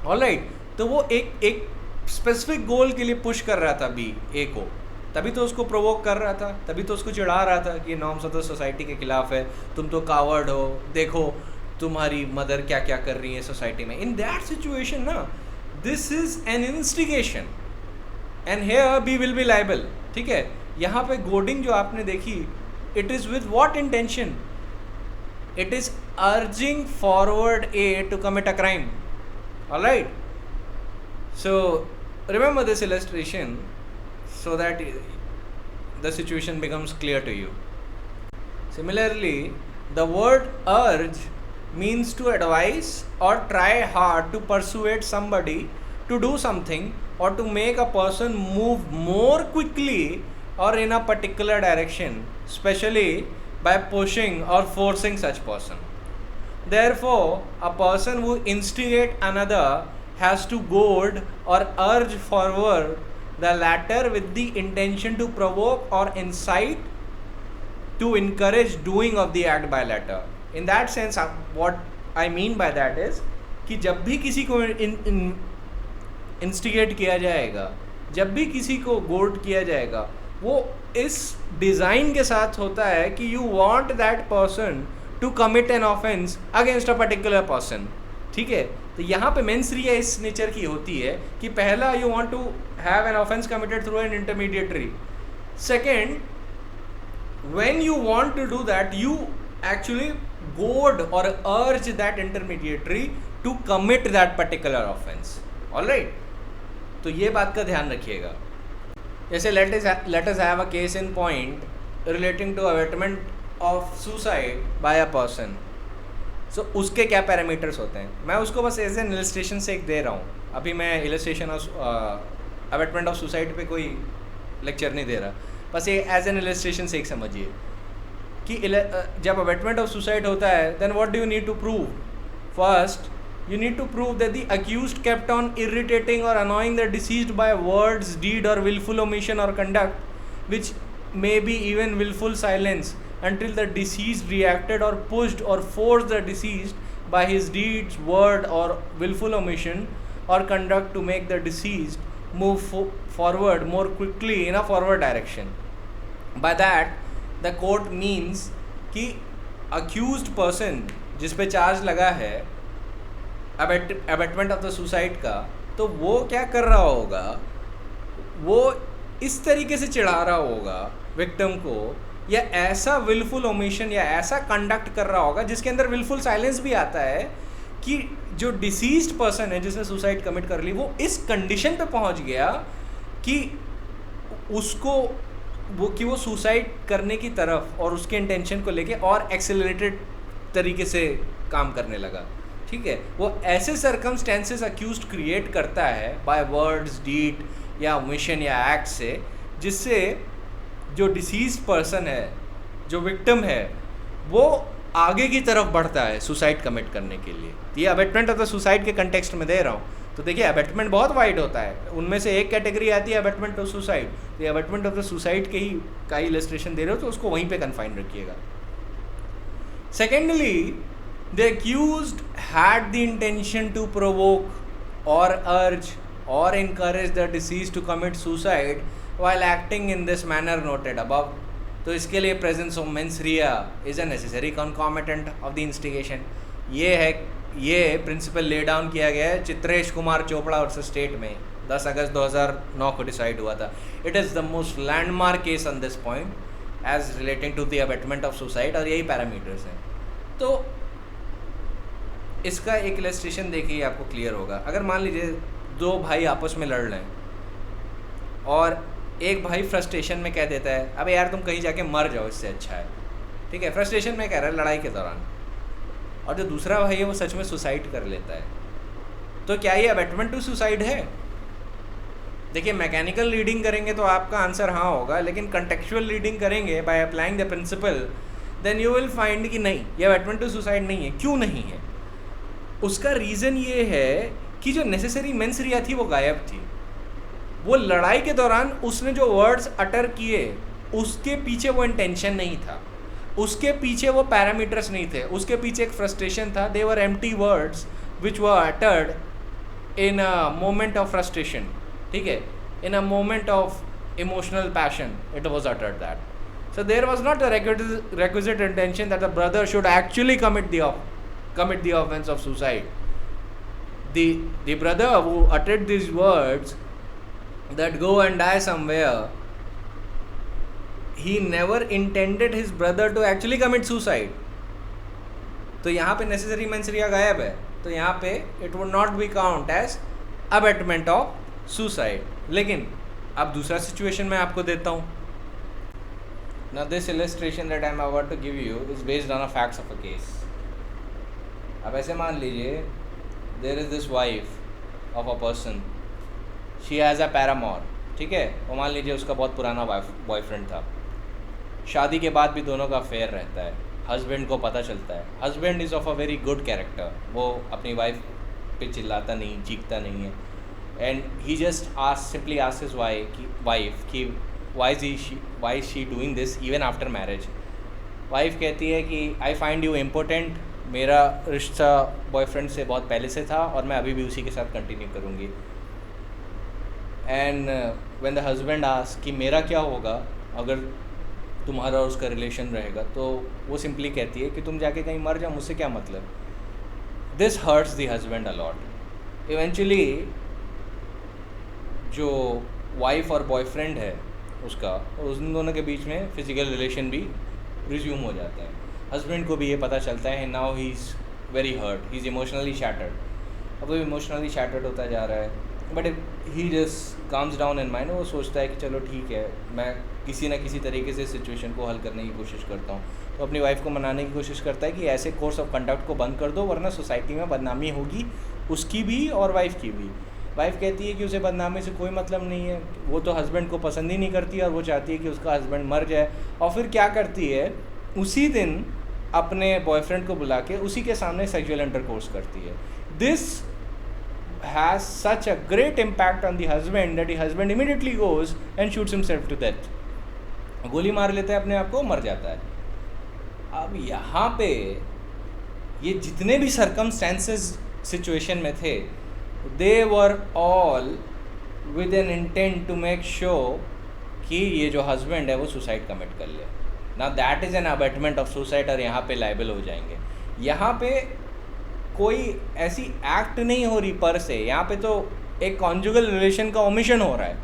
Alright. तो वो एक specific goal के लिए push कर रहा था B ए को, तभी तो उसको प्रोवोक कर रहा था, तभी तो उसको चिढ़ा रहा था कि नॉर्म्स ऑफ द सोसाइटी के खिलाफ है, तुम तो कावर्ड हो, देखो तुम्हारी मदर क्या क्या कर रही है सोसाइटी में. इन दैट सिचुएशन ना, this is an instigation and here B will be liable. ठीक है, यहाँ पे गोडिंग जो आपने देखी, it is with what intention? It is urging forward A to commit a crime. Alright, so remember this illustration so that the situation becomes clear to you. Similarly, the word urge means to advise or try hard to persuade somebody to do something or to make a person move more quickly or in a particular direction, especially by pushing or forcing such person. Therefore, a person who instigates another has to goad or urge forward the latter with the intention to provoke or incite to encourage doing of the act by latter. In that sense, what I mean by that is कि जब भी किसी को instigate किया जाएगा, जब भी किसी को goad किया जाएगा, वो इस डिज़ाइन के साथ होता है कि you want that person to commit an offense against a particular person. ठीक है, तो यहाँ पे मेंस rea इस नेचर की होती है कि पहला you want to have an offence committed through an intermediatory. Second, when you want to do that, you actually goad और urge that intermediatory to commit that particular offence. Alright, तो ये बात का ध्यान रखिएगा. जैसे let us have a case in point relating to abetment of suicide by a person. So उसके क्या पैरामीटर्स होते हैं, मैं उसको बस एज एन इलस्ट्रेशन से एक दे रहा हूँ. अभी मैं illustration of abetment of suicide पे कोई लेक्चर नहीं दे रहा, बस ये एज एन इलस्ट्रेशन से एक समझिए कि जब अवेटमेंट ऑफ सुसाइड होता है, then what do you need to prove? First, you need to prove that the accused kept on irritating or annoying the deceased by words, deed or willful omission or conduct, which may be even willful silence, until the deceased reacted or pushed or forced the deceased by his deeds, word or willful omission or conduct to make the deceased move forward more quickly in a forward direction. By that, the court means कि accused person जिस पे charge लगा है abetment of the suicide का, तो वो क्या कर रहा होगा, वो इस तरीके से चिढ़ा रहा होगा विक्टिम को, या ऐसा विलफुल ओमिशन या ऐसा कंडक्ट कर रहा होगा जिसके अंदर विलफुल साइलेंस भी आता है कि जो डिसीज्ड पर्सन है जिसने सुसाइड कमिट कर ली, वो इस कंडीशन पे पहुंच गया कि उसको वो सुसाइड करने की तरफ और उसके इंटेंशन को लेके और एक्सेलरेटेड तरीके से काम करने लगा. ठीक है, वो ऐसे सर्कमस्टेंसेस अक्यूज्ड क्रिएट करता है बाय वर्ड्स, डीड या ओमिशन या एक्ट से, जिससे जो डिसीज्ड पर्सन है, जो विक्टिम है, वो आगे की तरफ बढ़ता है सुसाइड कमिट करने के लिए. ये अबेटमेंट ऑफ द सुसाइड के कंटेक्स्ट में दे रहा हूँ. तो देखिए अबेटमेंट बहुत वाइड होता है, उनमें से एक कैटेगरी आती है अबेटमेंट ऑफ सुसाइड, तो अबेटमेंट ऑफ द सुसाइड के ही का इलस्ट्रेशन दे रहे हो तो उसको वहीं पे कन्फाइन रखिएगा. Secondly, the accused had the intention to provoke or urge or encourage the deceased to commit suicide while acting in this manner noted above. तो इसके लिए presence of mens rea is a necessary concomitant of the instigation. ये principle laid down किया गया है Chitresh Kumar Chopra versus state में 10 अगस्त 2009 को डिसाइड हुआ था. It is the most landmark case on this point as relating to the abetment of suicide, और यही पैरामीटर्स हैं. तो इसका एक इलस्ट्रेशन देखिए आपको क्लियर होगा. अगर मान लीजिए दो भाई आपस में लड़ रहे हैं और एक भाई फ्रस्ट्रेशन में कह देता है अबे यार तुम कहीं जाके मर जाओ इससे अच्छा है, ठीक है, फ्रस्ट्रेशन में कह रहा है लड़ाई के दौरान, और जो दूसरा भाई है वो सच में सुसाइड कर लेता है. तो क्या ये अबेटमेंट टू सुसाइड है? देखिए मैकेनिकल रीडिंग करेंगे तो आपका आंसर हाँ होगा, लेकिन कंटेक्चुअल रीडिंग करेंगे by applying the principle, then you will find कि नहीं, ये अबेटमेंट टू सुसाइड नहीं है. क्यों नहीं है? उसका रीज़न ये है कि जो नेसेसरी मेंस रिया थी वो गायब थी. वो लड़ाई के दौरान उसने जो वर्ड्स अटर किए उसके पीछे वो इंटेंशन नहीं था, उसके पीछे वो पैरामीटर्स नहीं थे, उसके पीछे एक फ्रस्ट्रेशन था. They were empty words which were uttered in a moment of frustration, ठीक है, in a moment of emotional passion it was uttered that. So there was not a requisite intention that the brother should actually commit the offense of suicide. The brother who uttered these words that go and die somewhere, he never intended his brother to actually commit suicide. तो यहाँ पे necessary mens rea गायब है, तो यहाँ पे it would not be count as abetment of suicide. लेकिन अब दूसरा सिचुएशन मैं आपको देता हूँ. Now this illustration that I am about to give you is based on the facts of a case. अब ऐसे मान लीजिए there is this wife of a person, she has a paramour, ठीक है, वो मान लीजिए उसका बहुत पुराना बॉयफ्रेंड था. शादी के बाद भी दोनों का अफेयर रहता है. हस्बैंड को पता चलता है. Husband is of a very good character, वो अपनी वाइफ पे चिल्लाता नहीं, चीखता नहीं है. And he just simply asks his wife कि why is she doing this even after marriage. Wife कहती है कि I find you important, मेरा रिश्ता बॉयफ्रेंड से बहुत पहले से था और मैं अभी भी उसी के साथ कंटिन्यू करूँगी. And when the husband ask कि मेरा क्या होगा अगर तुम्हारा और उसका रिलेशन रहेगा, तो वो सिंपली कहती है कि तुम जाके कहीं मर जाओ, मुझसे क्या मतलब. This hurts the husband a lot. Eventually जो वाइफ और बॉयफ्रेंड है उसका, उन दोनों के बीच में फिजिकल रिलेशन भी रिज्यूम हो जाता है. हस्बैंड को भी ये पता चलता है. Now he is very hurt, he is emotionally shattered. अब वो इमोशनली शैटर्ड होता जा रहा है, but he just calms down in mind. वो सोचता है कि चलो ठीक है, मैं किसी ना किसी तरीके से सिचुएशन को हल करने की कोशिश करता हूँ. तो अपनी वाइफ को मनाने की कोशिश करता है कि ऐसे कोर्स ऑफ कंडक्ट को बंद कर दो, वरना सोसाइटी में बदनामी होगी, उसकी भी और वाइफ की भी. वाइफ कहती है कि उसे बदनामी से कोई मतलब नहीं है, वो तो हस्बैंड को पसंद ही नहीं करती और वो चाहती है कि उसका हस्बैंड मर जाए. और फिर क्या करती है, उसी दिन अपने बॉयफ्रेंड को बुला के उसी के सामने सेक्सुअल इंटरकोर्स करती है. This has such a great impact on the husband that the husband immediately goes and shoots himself to death. गोली मार लेता है अपने आप को, मर जाता है. अब यहाँ पे ये जितने भी सर्कमस्टेंसेस सिचुएशन में थे, they were all with an intent to make sure कि ये जो हस्बैंड है वो सुसाइड कमिट कर ले. ना that is an abetment of suicide, और यहाँ पे लाइबल हो जाएंगे. यहाँ पे कोई ऐसी एक्ट नहीं हो रही पर से, यहाँ पे तो एक कॉन्जुगल रिलेशन का ओमिशन हो रहा है.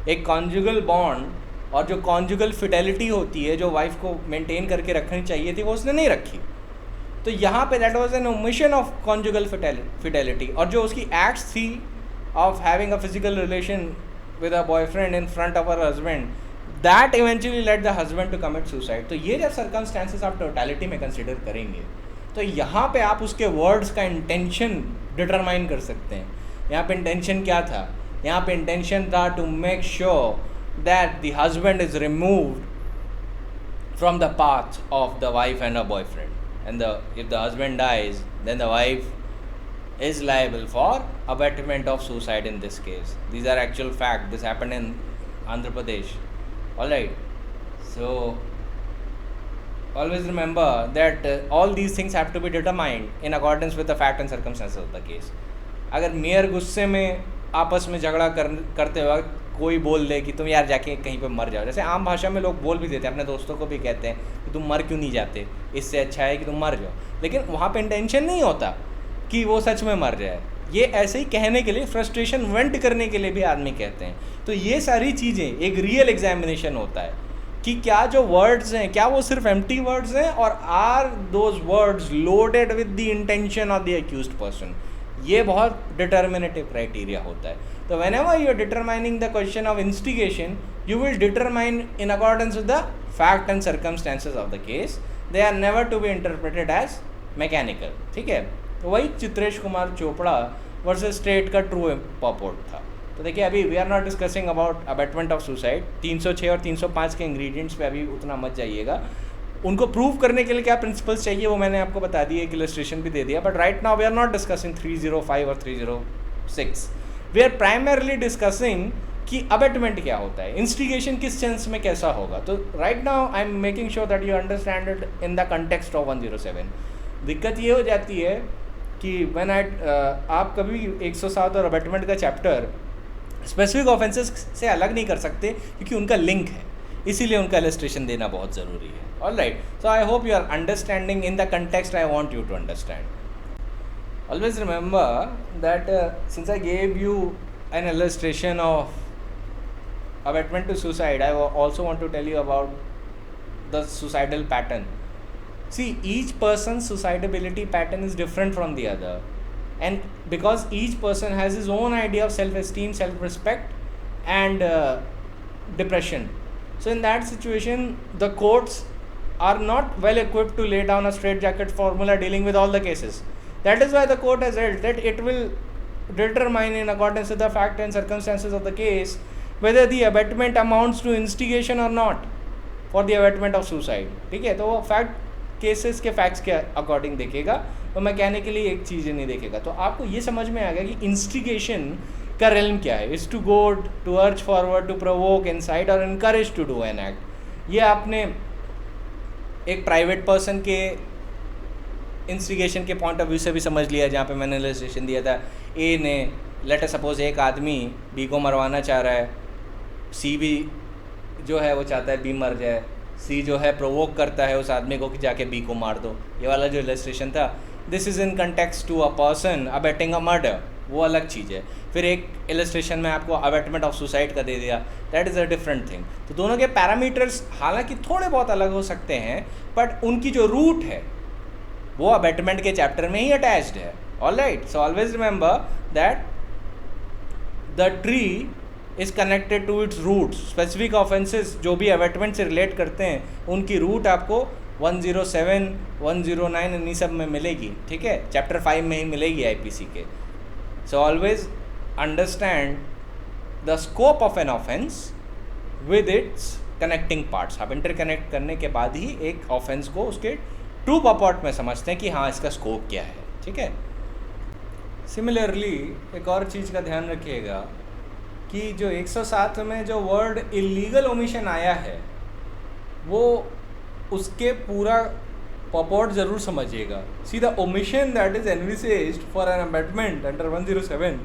एक कॉन्जुगल बॉन्ड और जो कॉन्जुगल फिडेलिटी होती है जो वाइफ को मेंटेन करके रखनी चाहिए थी, वो उसने नहीं रखी. तो यहाँ पे that was an omission of conjugal fidelity. और जो उसकी एक्ट्स थी of having a physical relation with a boyfriend in front of her husband, that eventually led the husband to commit suicide. तो ये जब सर्कमस्टेंसेस आप टोटलिटी में consider करेंगे तो यहाँ पे आप उसके वर्ड्स का इंटेंशन डिटरमाइन कर सकते हैं. यहाँ पे इंटेंशन क्या था? यहाँ पे इंटेंशन था to make sure that the husband is removed from the path of the wife and a boyfriend. And if the husband dies, then the wife is liable for abetment of suicide in this case. These are actual fact. This happened in Andhra Pradesh. Alright. So always remember that all these things have to be determined in accordance with the fact and circumstances of the case. अगर mayor गुस्से में आपस में झगड़ा करते वक्त कोई बोल दे कि तुम यार जाके कहीं पे मर जाओ, जैसे आम भाषा में लोग बोल भी देते हैं, अपने दोस्तों को भी कहते हैं कि तुम मर क्यों नहीं जाते, इससे अच्छा है कि तुम मर जाओ, लेकिन वहाँ पे इंटेंशन नहीं होता कि वो सच में मर जाए. ये ऐसे ही कहने के लिए, फ्रस्ट्रेशन वेंट करने के लिए भी आदमी कहते हैं. तो ये सारी चीज़ें एक रियल एग्जामिनेशन होता है कि क्या जो वर्ड्स हैं क्या वो सिर्फ एम्प्टी वर्ड्स हैं, और are those words loaded with the intention of the accused person. ये बहुत डिटर्मिनेटिव क्राइटेरिया होता है. तो whenever you are determining the question of instigation, you will determine in accordance with the fact and circumstances of the case. They are never to be interpreted as mechanical. ठीक है. तो वही Chitresh Kumar Chopra versus state का true purport था. तो देखिए, अभी we are not discussing about abetment of suicide. 306 और 305 के इंग्रेडिएंट्स पे अभी उतना मत जाइएगा. उनको प्रूव करने के लिए क्या प्रिंसिपल्स चाहिए वो मैंने आपको बता दिया, एक इलस्ट्रेशन भी दे दिया. But right now we are not discussing 305 और 306. वी आर प्राइमरली डिस्कसिंग कि अबेटमेंट क्या होता है, इंस्टिगेशन किस सेंस में कैसा होगा. तो right now I am making sure that you understand it in the context of 107. दिक्कत ये हो जाती है कि व्हेन आप कभी 107 और अबेटमेंट का चैप्टर स्पेसिफिक ऑफेंसेस से अलग नहीं कर सकते क्योंकि उनका लिंक है, इसीलिए उनका इलस्ट्रेशन देना बहुत ज़रूरी है. Alright. So I hope you are understanding in the context I want you to understand. Always remember that since I gave you an illustration of abetment to suicide, I also want to tell you about the suicidal pattern. See, each person's suicidability pattern is different from the other, and because each person has his own idea of self-esteem, self-respect, and depression. So in that situation, the courts are not well equipped to lay down a straitjacket formula dealing with all the cases. That is why the court has held that it will determine in accordance with the fact and circumstances of the case whether the abetment amounts to instigation or not for the abetment of suicide. ठीक है. तो वो fact cases के facts के according देखेगा और mechanically एक चीज़ नहीं देखेगा. तो आपको ये समझ में आ गया कि इंस्टिगेशन का रेल्म क्या है. Is to go to urge forward, to provoke, incite और encourage to do an act. ये आपने एक प्राइवेट पर्सन के इंस्टिगेशन के पॉइंट ऑफ व्यू से भी समझ लिया, जहाँ पे मैंने इलस्ट्रेशन दिया था. ए ने लेट सपोज एक आदमी बी को मरवाना चाह रहा है, सी भी जो है वो चाहता है बी मर जाए, सी जो है प्रोवोक करता है उस आदमी को कि जाके बी को मार दो. ये वाला जो इलस्ट्रेशन था, this is in context to a person abetting a murder, वो अलग चीज़ है. फिर एक इलस्ट्रेशन में आपको अबेटमेंट ऑफ सुसाइड का दे दिया, that is a different thing. तो दोनों के पैरामीटर्स हालांकि थोड़े बहुत अलग हो सकते हैं, बट उनकी जो रूट है वो अबेटमेंट के चैप्टर में ही अटैच्ड है. Alright. So always remember that the tree is connected to its roots. Specific offences जो भी अबेटमेंट से रिलेट करते हैं उनकी रूट आपको 107, 109 इन्हीं सब में मिलेगी. ठीक है. चैप्टर 5 में ही मिलेगी आईपीसी के. So always understand the scope of an offence with its connecting parts. आप इंटरकनेक्ट करने के बाद ही एक ऑफेंस को उसके ट्रू पॉपर्ट में समझते हैं कि हाँ इसका स्कोप क्या है. ठीक है. सिमिलरली एक और चीज़ का ध्यान रखिएगा कि जो 107 में जो वर्ड इलीगल ओमिशन आया है वो उसके पूरा पॉपर्ट ज़रूर समझिएगा. See the omission that is envisaged for an abetment under 107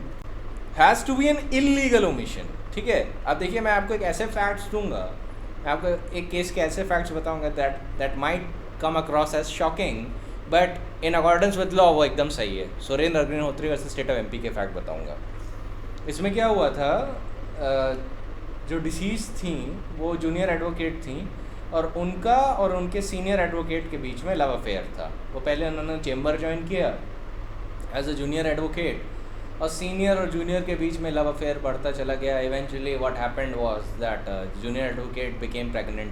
has to be an illegal omission. ठीक है. अब देखिए, मैं आपको एक ऐसे फैक्ट्स दूंगा, मैं आपको एक केस के ऐसे फैक्ट्स बताऊंगा that might come across as shocking, but in accordance with law वो एकदम सही है. Surendra Agnihotri versus state of MP के फैक्ट बताऊंगा. इसमें क्या हुआ था, जो डिसीज थी वो जूनियर एडवोकेट थी और उनका और उनके सीनियर एडवोकेट के बीच में लव अफेयर था. वो पहले उन्होंने चेम्बर ज्वाइन किया एज अ जूनियर एडवोकेट और सीनियर और जूनियर के बीच में लव अफेयर बढ़ता चला गया. Eventually what happened was that junior advocate became pregnant.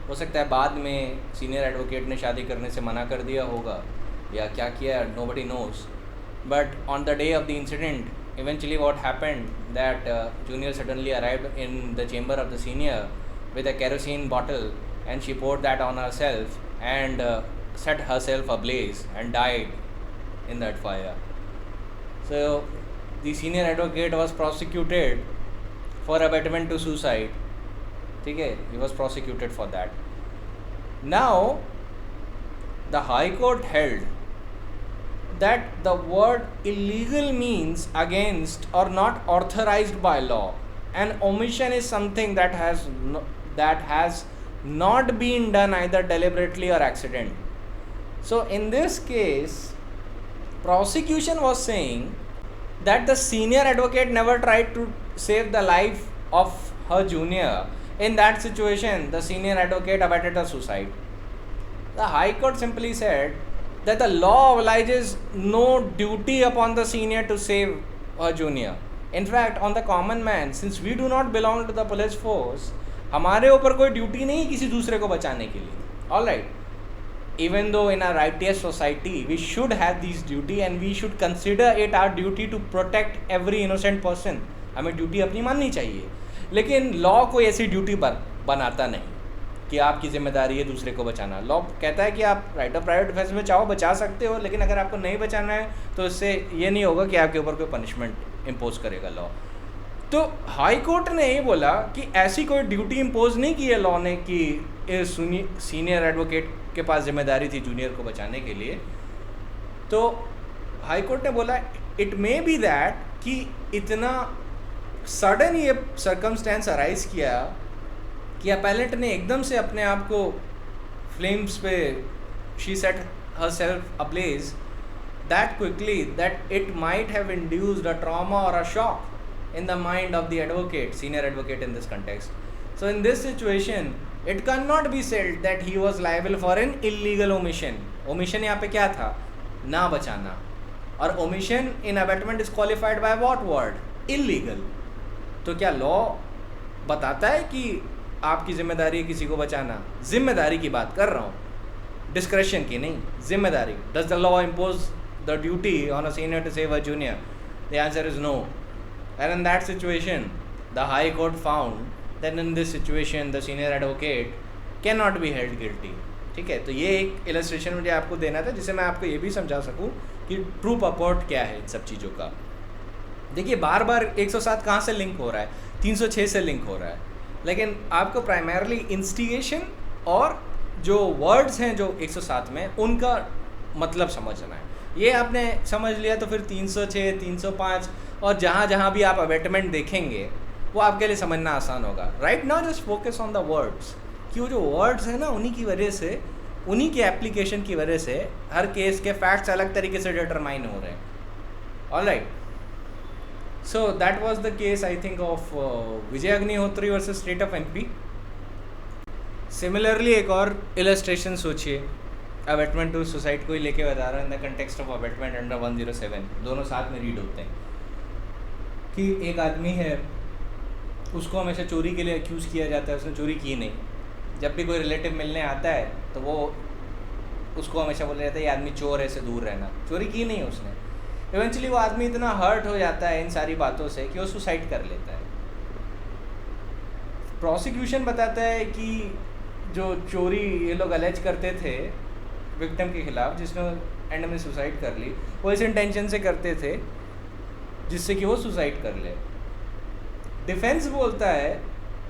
हो सकता है बाद में सीनियर एडवोकेट ने शादी करने से मना कर दिया होगा या क्या किया, nobody knows. But on the day of the incident, eventually what happened that junior suddenly arrived in the chamber of the senior with a kerosene bottle and she poured that on herself and set herself ablaze and died in that fire. So the senior advocate was prosecuted for abetment to suicide. ठीक है, he was prosecuted for that. Now the High Court held that the word illegal means against or not authorized by law, and omission is something that has not been done either deliberately or accident. So in this case, prosecution was saying that the senior advocate never tried to save the life of her junior. In that situation, the senior advocate abetted a suicide. The High Court simply said that the law obliges no duty upon the senior to save a junior. In fact, on the common man, since we do not belong to the police force, हमारे ऊपर कोई duty नहीं किसी दूसरे को बचाने के लिए. All right. Even though in a righteous society we should have this duty and we should consider it our duty to protect every innocent person. हमें ड्यूटी अपनी माननी चाहिए, लेकिन लॉ कोई ऐसी ड्यूटी बनाता नहीं कि आपकी जिम्मेदारी है दूसरे को बचाना. लॉ कहता है कि आप राइट ऑफ प्राइवेट डिफेंस में चाहो बचा सकते हो, लेकिन अगर आपको नहीं बचाना है तो इससे ये नहीं होगा कि आपके ऊपर कोई पनिशमेंट इम्पोज करेगा लॉ. तो हाई कोर्ट ने ये बोला कि ऐसी कोई ड्यूटी इम्पोज नहीं की है लॉ ने कि सीनियर एडवोकेट के पास जिम्मेदारी थी जूनियर को बचाने के लिए. तो हाई कोर्ट ने बोला इट मे बी दैट कि इतना सडन ये सर्कमस्टेंस अराइज किया कि अपैलेंट ने एकदम से अपने आप को फ्लेम्स पे she set herself ablaze that quickly that it might have induced a trauma और a shock in the mind of the advocate, senior advocate in this context. So in this situation, it cannot be said that he was liable for an illegal omission. Omission यहाँ पे क्या था? ना बचाना. और omission in abetment is qualified by what word? Illegal. तो क्या law बताता है कि आपकी जिम्मेदारी है किसी को बचाना? जिम्मेदारी की बात कर रहा हूँ, discretion की नहीं, जिम्मेदारी. Does the law impose the duty on a senior to save a junior? The answer is no. And in that situation, the High Court found that in this situation, the senior advocate cannot be held guilty. ठीक है, तो ये एक illustration मुझे आपको देना था जिससे मैं आपको ये भी समझा सकूँ कि ट्रू पर्पोर्ट क्या है इन सब चीज़ों का. देखिए बार बार 107 कहाँ से लिंक हो रहा है? 306 से लिंक हो रहा है, लेकिन आपको प्राइमरली इंस्टिगेशन और जो वर्ड्स हैं जो 107 में उनका मतलब समझना है. ये आपने समझ लिया तो फिर 306, 305 और जहाँ जहाँ भी आप अबेटमेंट देखेंगे वो आपके लिए समझना आसान होगा. Right now just focus on the words, कि वो जो वर्ड्स हैं ना उन्हीं की वजह से, उन्हीं के एप्लीकेशन की वजह से हर केस के फैक्ट्स अलग तरीके से डिटरमाइन हो रहे हैं. Alright, so that was the case I think of Vijay Agnihotri versus state of MP. Similarly एक और इलस्ट्रेशन सोचिए, अबेटमेंट टू सुसाइड को ही लेके बता रहा हूँ in the context of abetment under 107. दोनों साथ में रीड होते हैं कि एक आदमी है, उसको हमेशा चोरी के लिए एक्यूज़ किया जाता है, उसने चोरी की नहीं. जब भी कोई रिलेटिव मिलने आता है तो वो उसको हमेशा बोला जाता है ये आदमी चोर है, से दूर रहना, चोरी की नहीं उसने. इवेंचुअली वो आदमी इतना हर्ट हो जाता है इन सारी बातों से कि वो सुसाइड कर लेता है. प्रोसिक्यूशन बताता है कि जो चोरी ये लोग अलेज करते थे विक्टिम के खिलाफ, जिसने एंड में सुसाइड कर ली, वो इस इंटेंशन से करते थे जिससे कि वो सुसाइड कर ले. डिफेंस बोलता है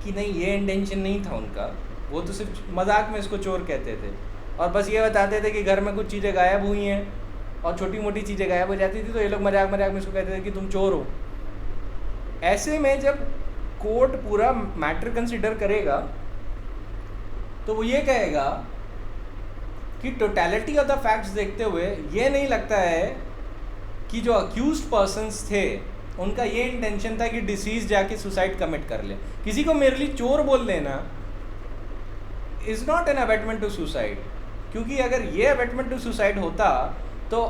कि नहीं ये इंटेंशन नहीं था उनका, वो तो सिर्फ मजाक में इसको चोर कहते थे और बस ये बताते थे कि घर में कुछ चीज़ें गायब हुई हैं और छोटी मोटी चीज़ें गायब हो जाती थी तो ये लोग मजाक मजाक में इसको कहते थे कि तुम चोर हो. ऐसे में जब कोर्ट पूरा मैटर कंसिडर करेगा तो वो ये कहेगा कि टोटलिटी ऑफ द फैक्ट्स देखते हुए ये नहीं लगता है कि जो अक्यूज्ड पर्सन्स थे उनका ये इंटेंशन था कि डिसीज जाके सुसाइड कमिट कर ले. किसी को मेरली चोर बोल देना is not an abetment to suicide, क्योंकि अगर ये अबेटमेंट टू सुसाइड होता तो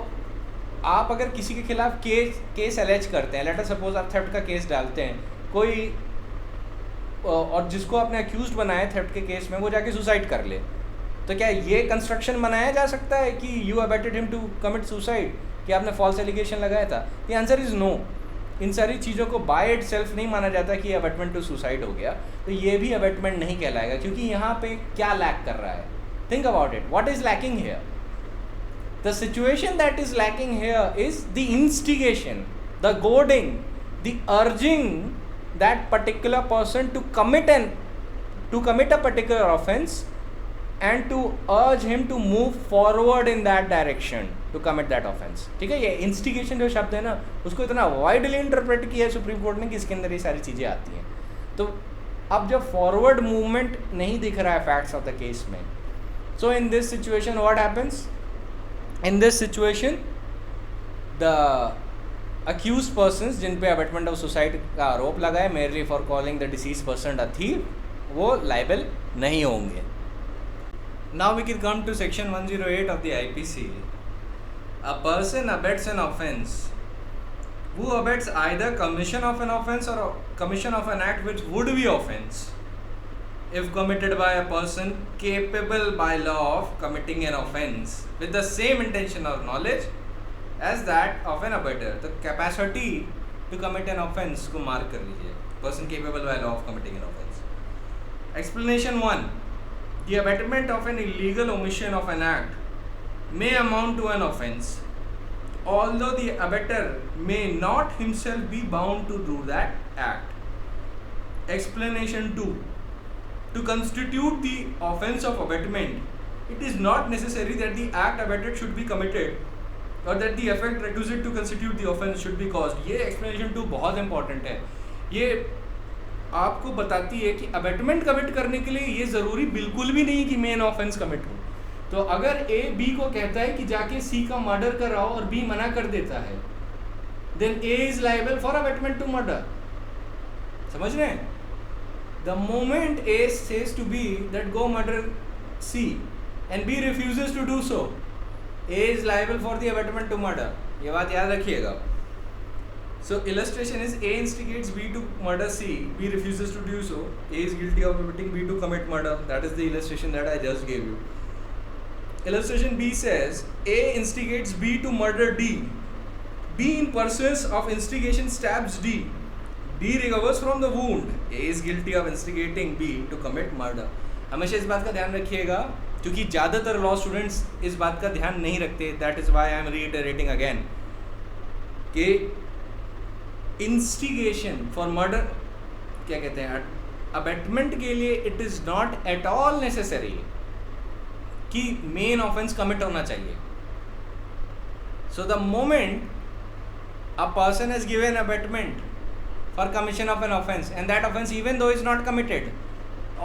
आप अगर किसी के खिलाफ केस अलेज करते हैं, लेट अस सपोज आप थेफ्ट का केस डालते हैं कोई, और जिसको आपने अक्यूज्ड बनाया थेफ्ट के केस में वो जाके सुसाइड कर ले, तो क्या ये कंस्ट्रक्शन बनाया जा सकता है कि you abetted him to commit suicide, कि आपने फॉल्स एलिगेशन लगाया था? The answer is no. इन सारी चीज़ों को बाय इट सेल्फ नहीं माना जाता कि अबेटमेंट टू सुसाइड हो गया, तो ये भी अबेटमेंट नहीं कहलाएगा, क्योंकि यहाँ पे क्या लैक कर रहा है? Think about it, what is lacking here? The situation that is lacking here is the instigation. the goading, the urging that particular person to commit a particular offense and to urge him to move forward in that direction to commit that offense. ठीक है, ये instigation जो शब्द है ना, उसको इतना widely interpret किया है सुप्रीम कोर्ट ने कि इसके अंदर ये सारी चीज़ें आती हैं. तो अब जब फॉरवर्ड मूवमेंट नहीं दिख रहा है फैक्ट्स ऑफ द केस में, so in this situation what happens? In this situation the accused persons जिन पे अबेटमेंट ऑफ सुसाइड का आरोप लगा है merely for calling the deceased person a thief, वो लाइबल नहीं होंगे. Now we can come to section 108 of the IPC. A person abets an offence who abets either commission of an offence or commission of an act which would be offence if committed by a person capable by law of committing an offence with the same intention or knowledge as that of an abettor. The capacity to commit an offence को mark कर लीजिए. Person capable by law of committing an offence. Explanation 1. The abetment of an illegal omission of an act may amount to an offence, although the abettor may not himself be bound to do that act. Explanation 2. To constitute the offence of abetment, it is not necessary that the act abetted should be committed or that the effect requisite to constitute the offence should be caused. ये explanation 2 बहुत important है. ये आपको बताती है कि abetment commit करने के लिए ये ज़रूरी बिल्कुल भी नहीं कि मेन ऑफेंस कमिट हो. तो अगर ए बी को कहता है कि जाके सी का मर्डर कराओ और बी मना कर देता है, then A is liable for abetment to murder. समझ रहे हैं? The moment A says to B that go murder C and B refuses to do so, A is liable for the abetment to murder. ये बात याद रखिएगा. So illustration is A instigates B to murder C, B refuses to do so, A is guilty of abetting B to commit murder. That is the illustration that I just gave you. Illustration B says A instigates B to murder D. B in pursuance of instigation stabs D. D recovers from the wound. A is guilty of instigating B to commit murder. हमेशा इस बात का ध्यान रखिएगा क्योंकि ज़्यादातर law students इस बात का ध्यान नहीं रखते. That is why I am reiterating again कि इंस्टिगेशन फॉर मर्डर क्या कहते हैं, अबेटमेंट के लिए it is not at all necessary कि मेन ऑफेंस कमिट होना चाहिए. So the moment a person has given abetment for commission of an offence and that offence even though is not committed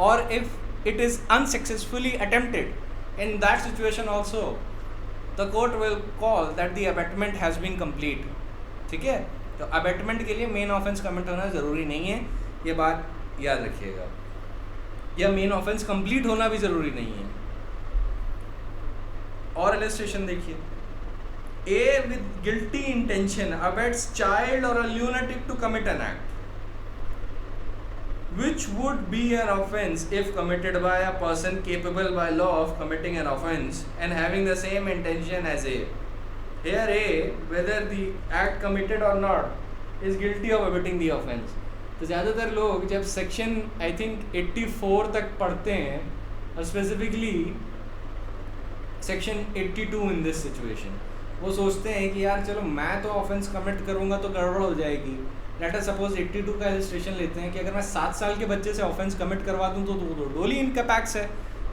और if it is unsuccessfully attempted, in that situation also the court will call that the abetment has been complete. ठीक है, तो abetment के लिए main offence commit होना ज़रूरी नहीं है, ये बात याद रखिएगा. या मेन ऑफेंस कंप्लीट होना भी ज़रूरी नहीं है. और इलस्ट्रेशन देखिए. A with guilty intention abets child और a lunatic to commit an act which would be an offense if committed by a person capable by law of committing an offense and having the same intention as A. Here A, whether the act committed or not, is guilty of abetting the offense. तो ज़्यादातर लोग जब section I think 84 तक पढ़ते हैं और specifically section 82 in this situation, वो सोचते हैं कि यार चलो मैं तो ऑफेंस कमिट करूँगा तो गड़बड़ हो जाएगी. लेट अस सपोज 82 का इलस्ट्रेशन लेते हैं कि अगर मैं 7 साल के बच्चे से ऑफेंस कमिट करवा दूँ तो डोली इनकैपेक्स है,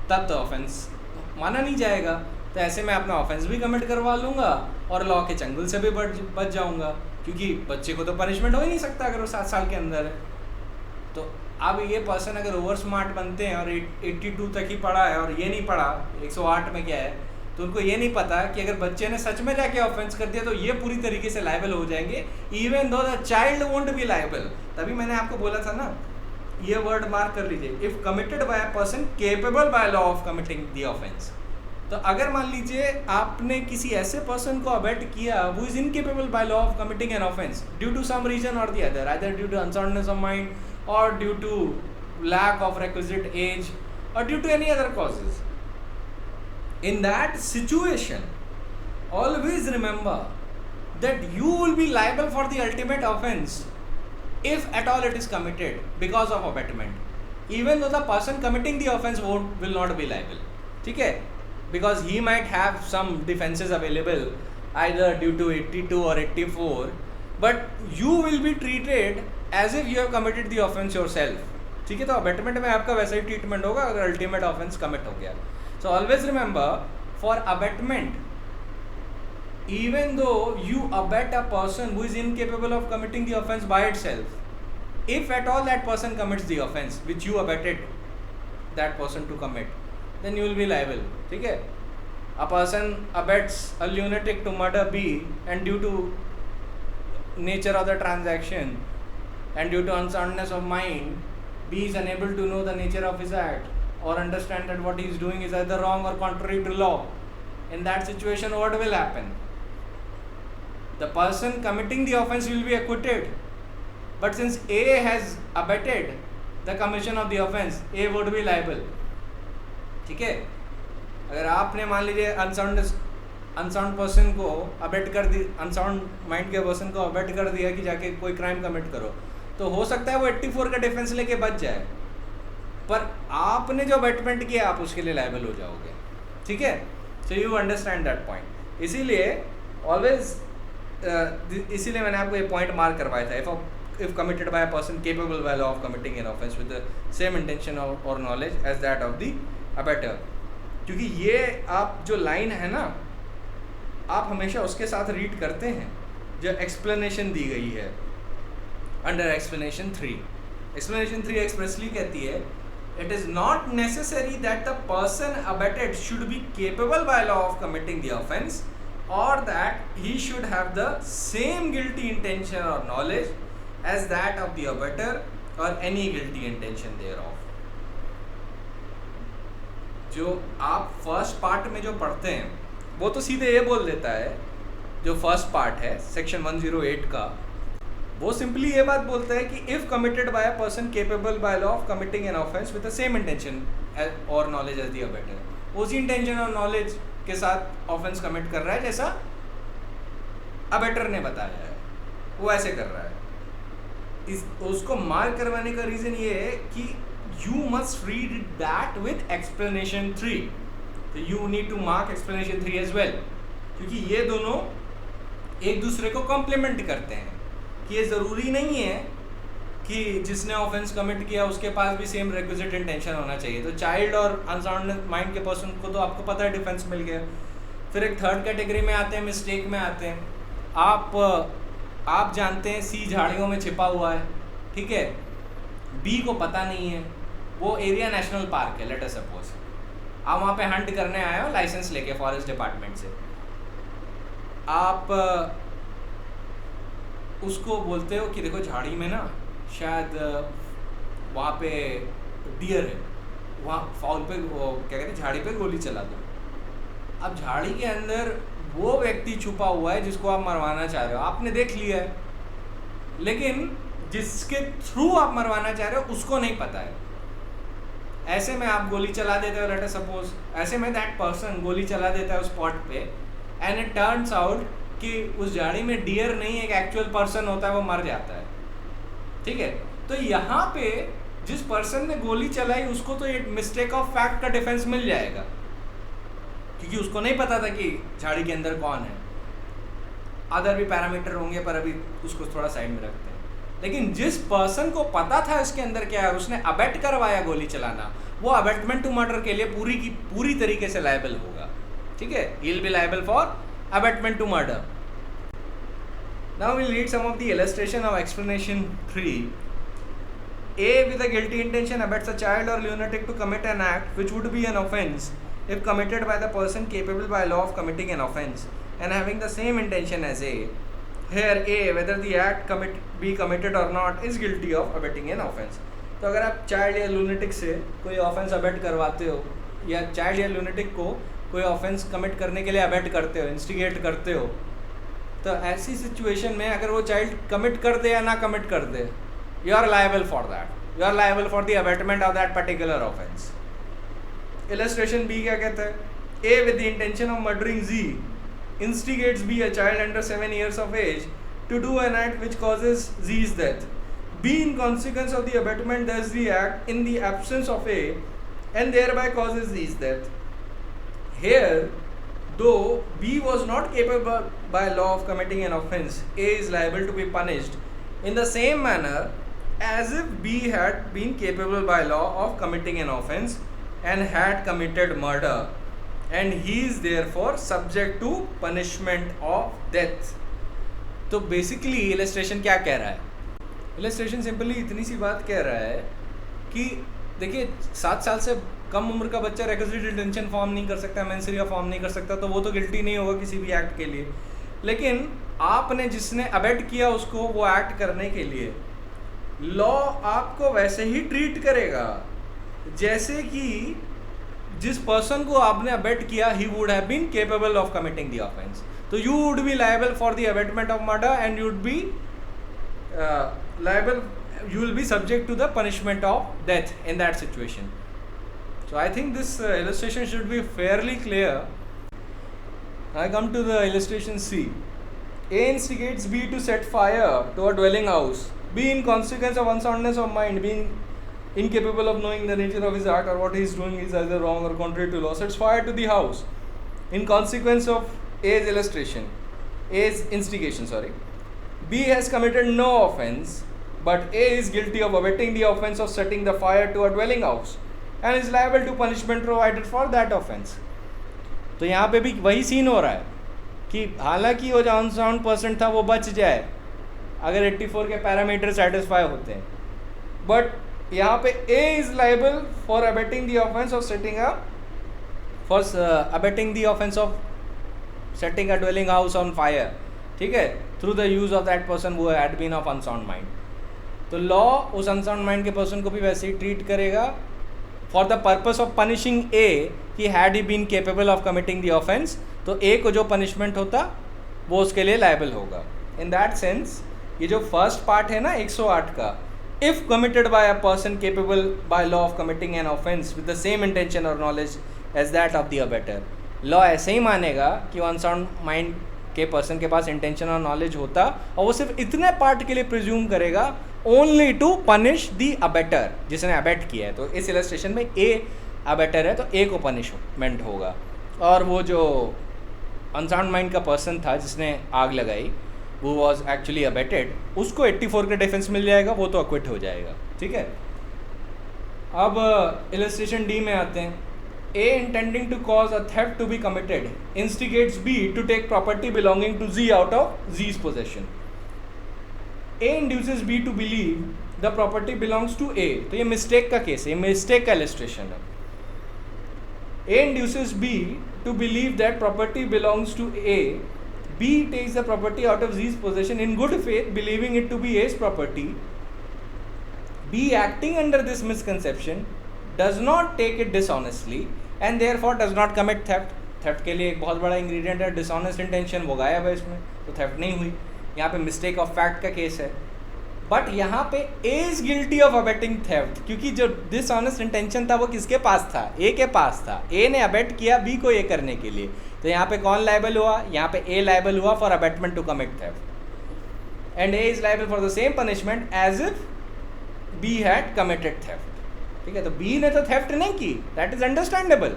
तब तो ऑफेंस माना नहीं जाएगा. तो ऐसे मैं अपना ऑफेंस भी कमिट करवा लूँगा और लॉ के चंगुल से भी बच जाऊँगा क्योंकि बच्चे को तो पनिशमेंट हो ही नहीं सकता अगर वो 7 साल के अंदर है. तो अब ये पर्सन अगर ओवर स्मार्ट बनते हैं और 82 तक ही पढ़ा है और ये नहीं पढ़ा 108 में क्या है, तो उनको ये नहीं पता कि अगर बच्चे ने सच में जाके ऑफेंस कर दिया तो ये पूरी तरीके से लायबल हो जाएंगे even though the child won't be liable. तभी मैंने आपको बोला था ना, ये वर्ड मार्क कर लीजिए, if committed by a person capable by law of committing the offence. तो अगर मान लीजिए आपने किसी ऐसे पर्सन को अबेट किया who is incapable by law of committing an offence due to some reason और the other, either due to unsoundness of mind और due to lack of requisite age or due to any other causes. In that situation, always remember that you will be liable for the ultimate offense if at all it is committed because of abetment, even though the person committing the offense will not be liable. ठीक है, because he might have some defenses available either due to 82 or 84, but you will be treated as if you have committed the offence yourself. ठीक है, तो abetment में आपका वैसा ही treatment होगा अगर अल्टीमेट ऑफेंस कमिट हो गया. So always remember, for abetment, even though you abet a person who is incapable of committing the offense by itself, if at all that person commits the offense which you abetted that person to commit, then you will be liable. ठीक है, a person abets a lunatic to murder B, and due to nature of the transaction and due to unsoundness of mind, B is unable to know the nature of his act or understand that what he is doing is either wrong or contrary to law. In that situation, what will happen? The person committing the offense will be acquitted, but since A has abetted the commission of the offense, A would be liable. ठीक है, अगर आपने मान लीजिए unsound person को abate कर दी, unsound mind के person को अबेट कर दिया कि जाके कोई क्राइम कमिट करो, तो हो सकता है वो 84 का डिफेंस लेके बच जाए, पर आपने जो अबेटमेंट किया आप उसके लिए लायबल हो जाओगे. ठीक है, so you understand that point. इसीलिए ऑलवेज इसीलिए मैंने आपको ये पॉइंट मार्क करवाया था. if committed by a person capable by law of committing an offense with the same intention or knowledge as that of the abetter. क्योंकि ये आप जो लाइन है ना, आप हमेशा उसके साथ रीड करते हैं जो एक्सप्लेनेशन दी गई है अंडर एक्सप्लेनेशन 3. एक्सप्लेनेशन 3 एक्सप्रेसली कहती है, it is not necessary that the person abetted should be capable by law of committing the offense, or that he should have the same guilty intention or knowledge as that of the abetter or any guilty intention thereof. जो आप first part में जो पढ़ते हैं वो तो सीधे ये बोल देता है, जो फर्स्ट पार्ट है सेक्शन 108 का, वो सिंपली ये बात बोलता है कि if committed by a person capable by law of committing an offence with the same intention और नॉलेज एज द अबेटर, उसी इंटेंशन और नॉलेज के साथ ऑफेंस कमिट कर रहा है जैसा अबेटर ने बताया है, वो ऐसे कर रहा है. उसको मार्क करवाने का रीजन ये है कि you must read that with explanation 3. तो you need to mark explanation 3 as well, क्योंकि ये दोनों एक दूसरे को कॉम्प्लीमेंट करते हैं. कि ये ज़रूरी नहीं है कि जिसने ऑफेंस कमिट किया उसके पास भी सेम रिक्विजिट इंटेंशन होना चाहिए. तो चाइल्ड और अनसाउंड माइंड के पर्सन को तो आपको पता है डिफेंस मिल गया. फिर एक थर्ड कैटेगरी में आते हैं, मिस्टेक में आते हैं. आप जानते हैं सी झाड़ियों में छिपा हुआ है, ठीक है, बी को पता नहीं है, वो एरिया नेशनल पार्क है, लेट अस सपोज. आप वहाँ पे हंट करने आए हो लाइसेंस लेके फॉरेस्ट डिपार्टमेंट से. आप उसको बोलते हो कि देखो झाड़ी में ना शायद वहाँ पे डियर है, वहाँ फाउल पे क्या कहते हैं झाड़ी पे गोली चला दो. अब झाड़ी के अंदर वो व्यक्ति छुपा हुआ है जिसको आप मरवाना चाह रहे हो, आपने देख लिया है, लेकिन जिसके थ्रू आप मरवाना चाह रहे हो उसको नहीं पता है. ऐसे में आप गोली चला देते हो, लेट अस सपोज ऐसे में दैट पर्सन गोली चला देता है उस स्पॉट पे, एंड इट टर्न्स आउट कि उस झाड़ी में डियर नहीं एक एक्चुअल पर्सन होता है, वो मर जाता है. ठीक है, तो यहाँ पे जिस पर्सन ने गोली चलाई उसको तो ये मिस्टेक ऑफ फैक्ट का डिफेंस मिल जाएगा, क्योंकि उसको नहीं पता था कि झाड़ी के अंदर कौन है. अदर भी पैरामीटर होंगे पर अभी उसको थोड़ा साइड में रखते हैं. लेकिन जिस पर्सन को पता था इसके अंदर क्या है, उसने अबेट करवाया गोली चलाना, वो अबेटमेंट टू मर्डर के लिए पूरी की पूरी तरीके से लायबल होगा. ठीक है, he will be liable for abetment to murder. Now we will read some of the illustration of explanation 3. A with a guilty intention abets a child or lunatic to commit an act which would be an offence if committed by the person capable by law of committing an offence and having the same intention as A. Here A, whether the act be committed or not, is guilty of abetting an offence. तो अगर आप child या lunatic से कोई offence abate करवाते हो, या child या लूनेटिक को कोई ऑफेंस कमिट करने के लिए अबेट करते हो, इंस्टिगेट करते हो, तो ऐसी सिचुएशन में अगर वो चाइल्ड कमिट कर दे या ना कमिट कर दे, you are liable for that. You are liable for the abatement of that particular offense. Illustration B क्या कहता है? A with the intention of murdering Z instigates B, a child under 7 years of age, to do an act which causes Z's death. B, in consequence of the abatement, does the act in the absence of A and thereby causes Z's death. Here, though B was not capable by law of committing an offence, A is liable to be punished in the same manner as if B had been capable by law of committing an offence and had committed murder, and he is therefore subject to punishment of death. तो basically illustration क्या कह रहा है? Illustration simply इतनी सी बात कह रहा है कि देखिए 7 साल से कम उम्र का बच्चा रिक्विजिट डिटेंशन फॉर्म नहीं कर सकता, मेंसरिया फॉर्म नहीं कर सकता, तो वो तो गिल्टी नहीं होगा किसी भी एक्ट के लिए. लेकिन आपने जिसने अबेट किया उसको वो एक्ट करने के लिए लॉ आपको वैसे ही ट्रीट करेगा जैसे कि जिस पर्सन को आपने अबेट किया he would have been capable of committing the offence. तो you would be liable for the abetment of murder and you would be liable, you will be subject to the punishment of death in that situation. So I think this illustration should be fairly clear. I come to the illustration C. A instigates B to set fire to a dwelling house. B, in consequence of unsoundness of mind, being incapable of knowing the nature of his act or what he is doing is either wrong or contrary to law, sets fire to the house. In consequence of A's instigation, B has committed no offence, but A is guilty of abetting the offence of setting the fire to a dwelling house and is liable to punishment provided for that offence. तो यहाँ पे भी वही scene हो रहा है कि हालांकि वो जो अनसाउंड पर्सन था वो बच जाए अगर 84 के पैरामीटर सेटिस्फाई होते हैं, बट यहाँ पे A is liable for abetting the offence of abetting the offence of setting a dwelling house on fire, ठीक है, through the use of that person वो had been of unsound mind. तो law उस unsound mind के person को भी वैसे ही ट्रीट करेगा for the purpose of punishing A कि had he been capable of committing the offence. तो ए को जो पनिशमेंट होता वो उसके लिए लायबल होगा. इन दैट सेंस ये जो फर्स्ट पार्ट है ना 108 का, if committed by a person capable by law of committing an offence with the same intention और knowledge as that of the abettor, law ऐसे ही मानेगा कि अनसाउंड माइंड के पर्सन के पास इंटेंशन और नॉलेज होता और वो सिर्फ इतने पार्ट के लिए प्रिज्यूम करेगा only to punish the abettor जिसने अबेट किया है. तो इस इलस्ट्रेशन में ए अबेटर है तो ए को पनिशमेंट होगा, और वो जो अनसाउंड माइंड का पर्सन था जिसने आग लगाई वो वॉज एक्चुअली अबेटेड, उसको 84 का डिफेंस मिल जाएगा, वो तो अक्विट हो जाएगा. ठीक है, अब इलस्ट्रेशन डी में आते हैं. A, intending to cause a theft to be committed, instigates B to take property belonging to Z out of Z's possession. A induces B to believe the property belongs to A. तो ये mistake का case है, ये mistake का illustration है. A induces B to believe that property belongs to A. B takes the property out of Z's possession in good faith, believing it to be A's property. B, acting under this misconception, does not take it dishonestly and therefore does not commit theft. Theft के लिए एक बहुत बड़ा ingredient है dishonest intention, वो गायब है इसमें, तो थेफ्ट नहीं हुई. यहाँ पे मिस्टेक ऑफ फैक्ट का केस है, बट यहाँ पे A is guilty of abetting theft, क्योंकि जो डिसऑनेस्ट इंटेंशन था वो किसके पास था? ए के पास था. ए ने अबेट किया बी को ये करने के लिए, तो यहाँ पे कौन लायबल हुआ? यहाँ पे ए लायबल हुआ for abetment to commit theft, and A is liable for the same punishment as if B had committed theft. ठीक है, तो बी ने तो थेफ्ट नहीं की, दैट इज अंडरस्टैंडेबल,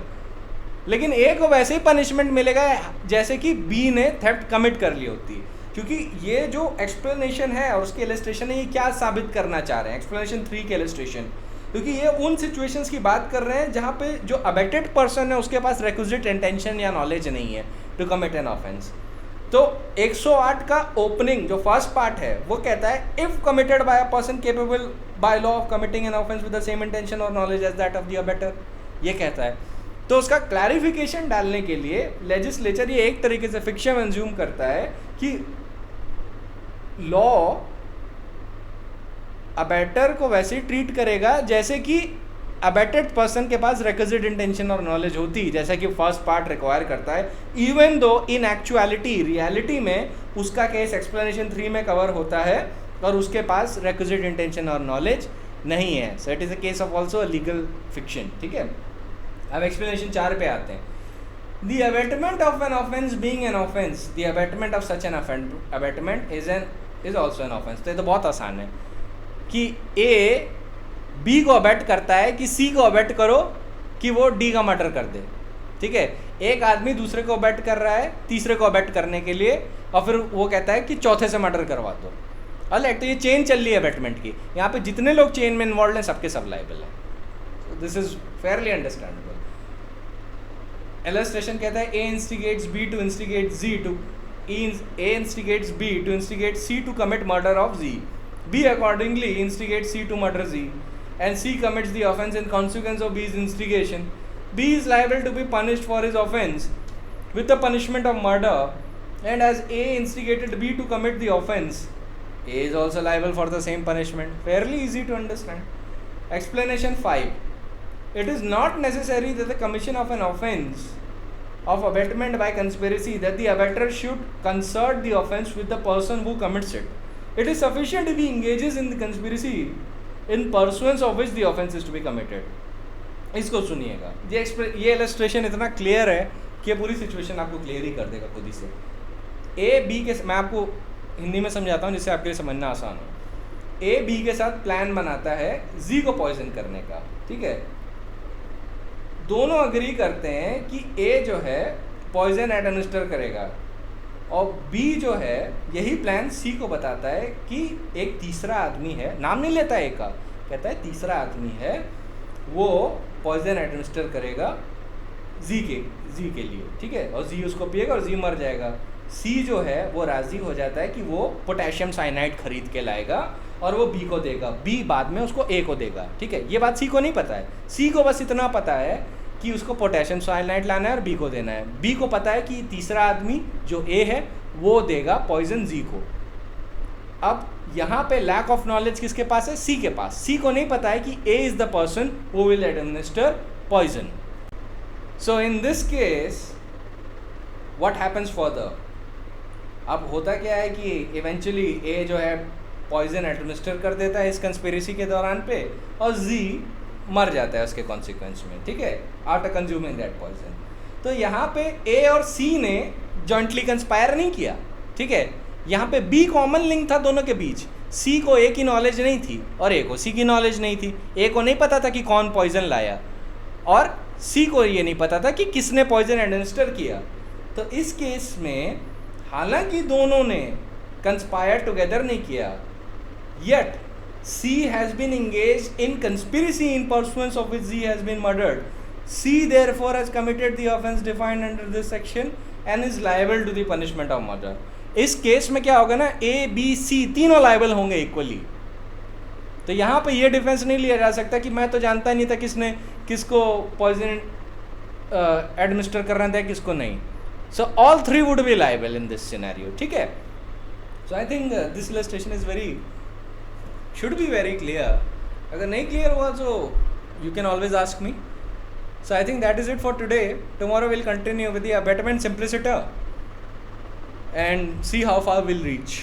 लेकिन ए को वैसे ही पनिशमेंट मिलेगा जैसे कि बी ने थेफ्ट कमिट कर ली होती. क्योंकि ये जो एक्सप्लेनेशन है और उसके इलस्ट्रेशन है, ये क्या साबित करना चाह रहे हैं? एक्सप्लेनेशन 3 के इलस्ट्रेशन, क्योंकि ये उन सिचुएशंस की बात कर रहे हैं जहाँ पे जो अबेटेड पर्सन है उसके पास रिक्विजिट इंटेंशन या नॉलेज नहीं है टू कमिट एन ऑफेंस. तो 108 का ओपनिंग जो फर्स्ट पार्ट है वो कहता है if committed by a person capable by law of committing an offence with the same intention और knowledge as that of the abettor, ये कहता है. तो उसका क्लैरिफिकेशन डालने के लिए लेजिस्लेचर ये एक तरीके से फिक्शन एज्यूम करता है कि लॉ अबेटर को वैसे ही ट्रीट करेगा जैसे कि अबेटेड पर्सन के पास रिक्विजिट इंटेंशन और नॉलेज होती, जैसा कि फर्स्ट पार्ट रिक्वायर करता है, इवन दो इन एक्चुअलिटी रियलिटी में उसका केस एक्सप्लेनेशन 3 में कवर होता है और उसके पास रिक्विजिट इंटेंशन और नॉलेज नहीं है. So it is a case of also a legal fiction. ठीक है, अब एक्सप्लेनेशन 4 पे आते हैं. The abetment of an offence being an offence, the abetment of such an abetment is also an offence. तो ये तो बहुत आसान है कि ए बी को अबेट करता है कि सी को अबेट करो कि वो डी का मर्डर कर दे. ठीक है, एक आदमी दूसरे को अबैट कर रहा है तीसरे को अबैट करने के लिए, और फिर वो कहता है कि चौथे से मर्डर करवा दो। अलग तो ये चेन चल रही है अबैटमेंट की, यहाँ पे जितने लोग चेन में इन्वॉल्व हैं सबके सब लाइबल हैं। So this is fairly understandable. Illustration कहता है A instigates B to instigate Z to A instigates B to instigate C to commit murder of Z. B accordingly instigates C to murder Z, and C commits the offense in consequence of B's instigation. B is liable to be punished for his offense with the punishment of murder, and as A instigated B to commit the offense, A is also liable for the same punishment. Fairly easy to understand. Explanation 5. It is not necessary that the commission of an offense of abetment by conspiracy that the abettor should concert the offense with the person who commits it. It is sufficient if he engages in the conspiracy in pursuance of which the offense is to be committed. इसको सुनिएगा, ये illustration इतना clear है कि ये पूरी situation आपको clear ही कर देगा खुद ही से। ए बी के, मैं आपको हिंदी में समझाता हूँ जिससे आपके लिए समझना आसान हो। ए बी के साथ प्लान बनाता है जी को पॉइजन करने का, ठीक है। दोनों अग्री करते हैं कि ए जो है पॉइजन एडमिनिस्टर करेगा, और बी जो है यही प्लान सी को बताता है कि एक तीसरा आदमी है, नाम नहीं लेता ए का, कहता है तीसरा आदमी है वो पॉइजन एडमिनिस्टर करेगा जी के लिए, ठीक है, और जी उसको पिएगा और जी मर जाएगा। सी जो है वो राज़ी हो जाता है कि वो पोटेशियम साइनाइड खरीद के लाएगा और वो बी को देगा, बी बाद में उसको ए को देगा, ठीक है। ये बात सी को नहीं पता है, सी को बस इतना पता है कि उसको पोटेशियम साइनाइड लाना है और बी को देना है। बी को पता है कि तीसरा आदमी जो ए है वो देगा पॉइजन जी को। अब यहाँ पे लैक ऑफ नॉलेज किसके पास है? सी के पास। सी को नहीं पता है कि A is the person who will administer poison. So in this case what happens further? अब होता क्या है कि इवेंचुअली ए जो है पॉइजन एडमिनिस्टर कर देता है इस कंस्पिरेसी के दौरान पे, और जी मर जाता है उसके कॉन्सिक्वेंस में, ठीक है, आफ्टर कंज्यूमिंग दैट पॉइजन। तो यहाँ पे ए और सी ने जॉइंटली कंस्पायर नहीं किया, ठीक है। यहाँ पे बी कॉमन लिंक था दोनों के बीच। सी को ए की नॉलेज नहीं थी और ए को सी की नॉलेज नहीं थी। ए को नहीं पता था कि कौन पॉइजन लाया, और सी को ये नहीं पता था कि किसने पॉइजन एडमिनिस्टर किया। तो इस केस में हालांकि दोनों ने कंस्पायर टुगेदर नहीं किया, yet C has been engaged in conspiracy in pursuance of which Z has been murdered. C therefore has committed the offense defined under this section and is liable to the punishment of murder. इस case में क्या होगा ना, A, B, C तीनों liable होंगे equally. तो यहाँ पे ये डिफेंस नहीं लिया जा सकता कि मैं तो जानता नहीं था किसको पॉइजन एडमिनिस्टर करना था किसको नहीं। So all three would be liable in this scenario, ठीक है। So I think this illustration is should be very clear. अगर नहीं clear हुआ तो you can always ask me. So I think that is it for today. Tomorrow we'll continue with the abetment simpliciter and see how far we'll reach.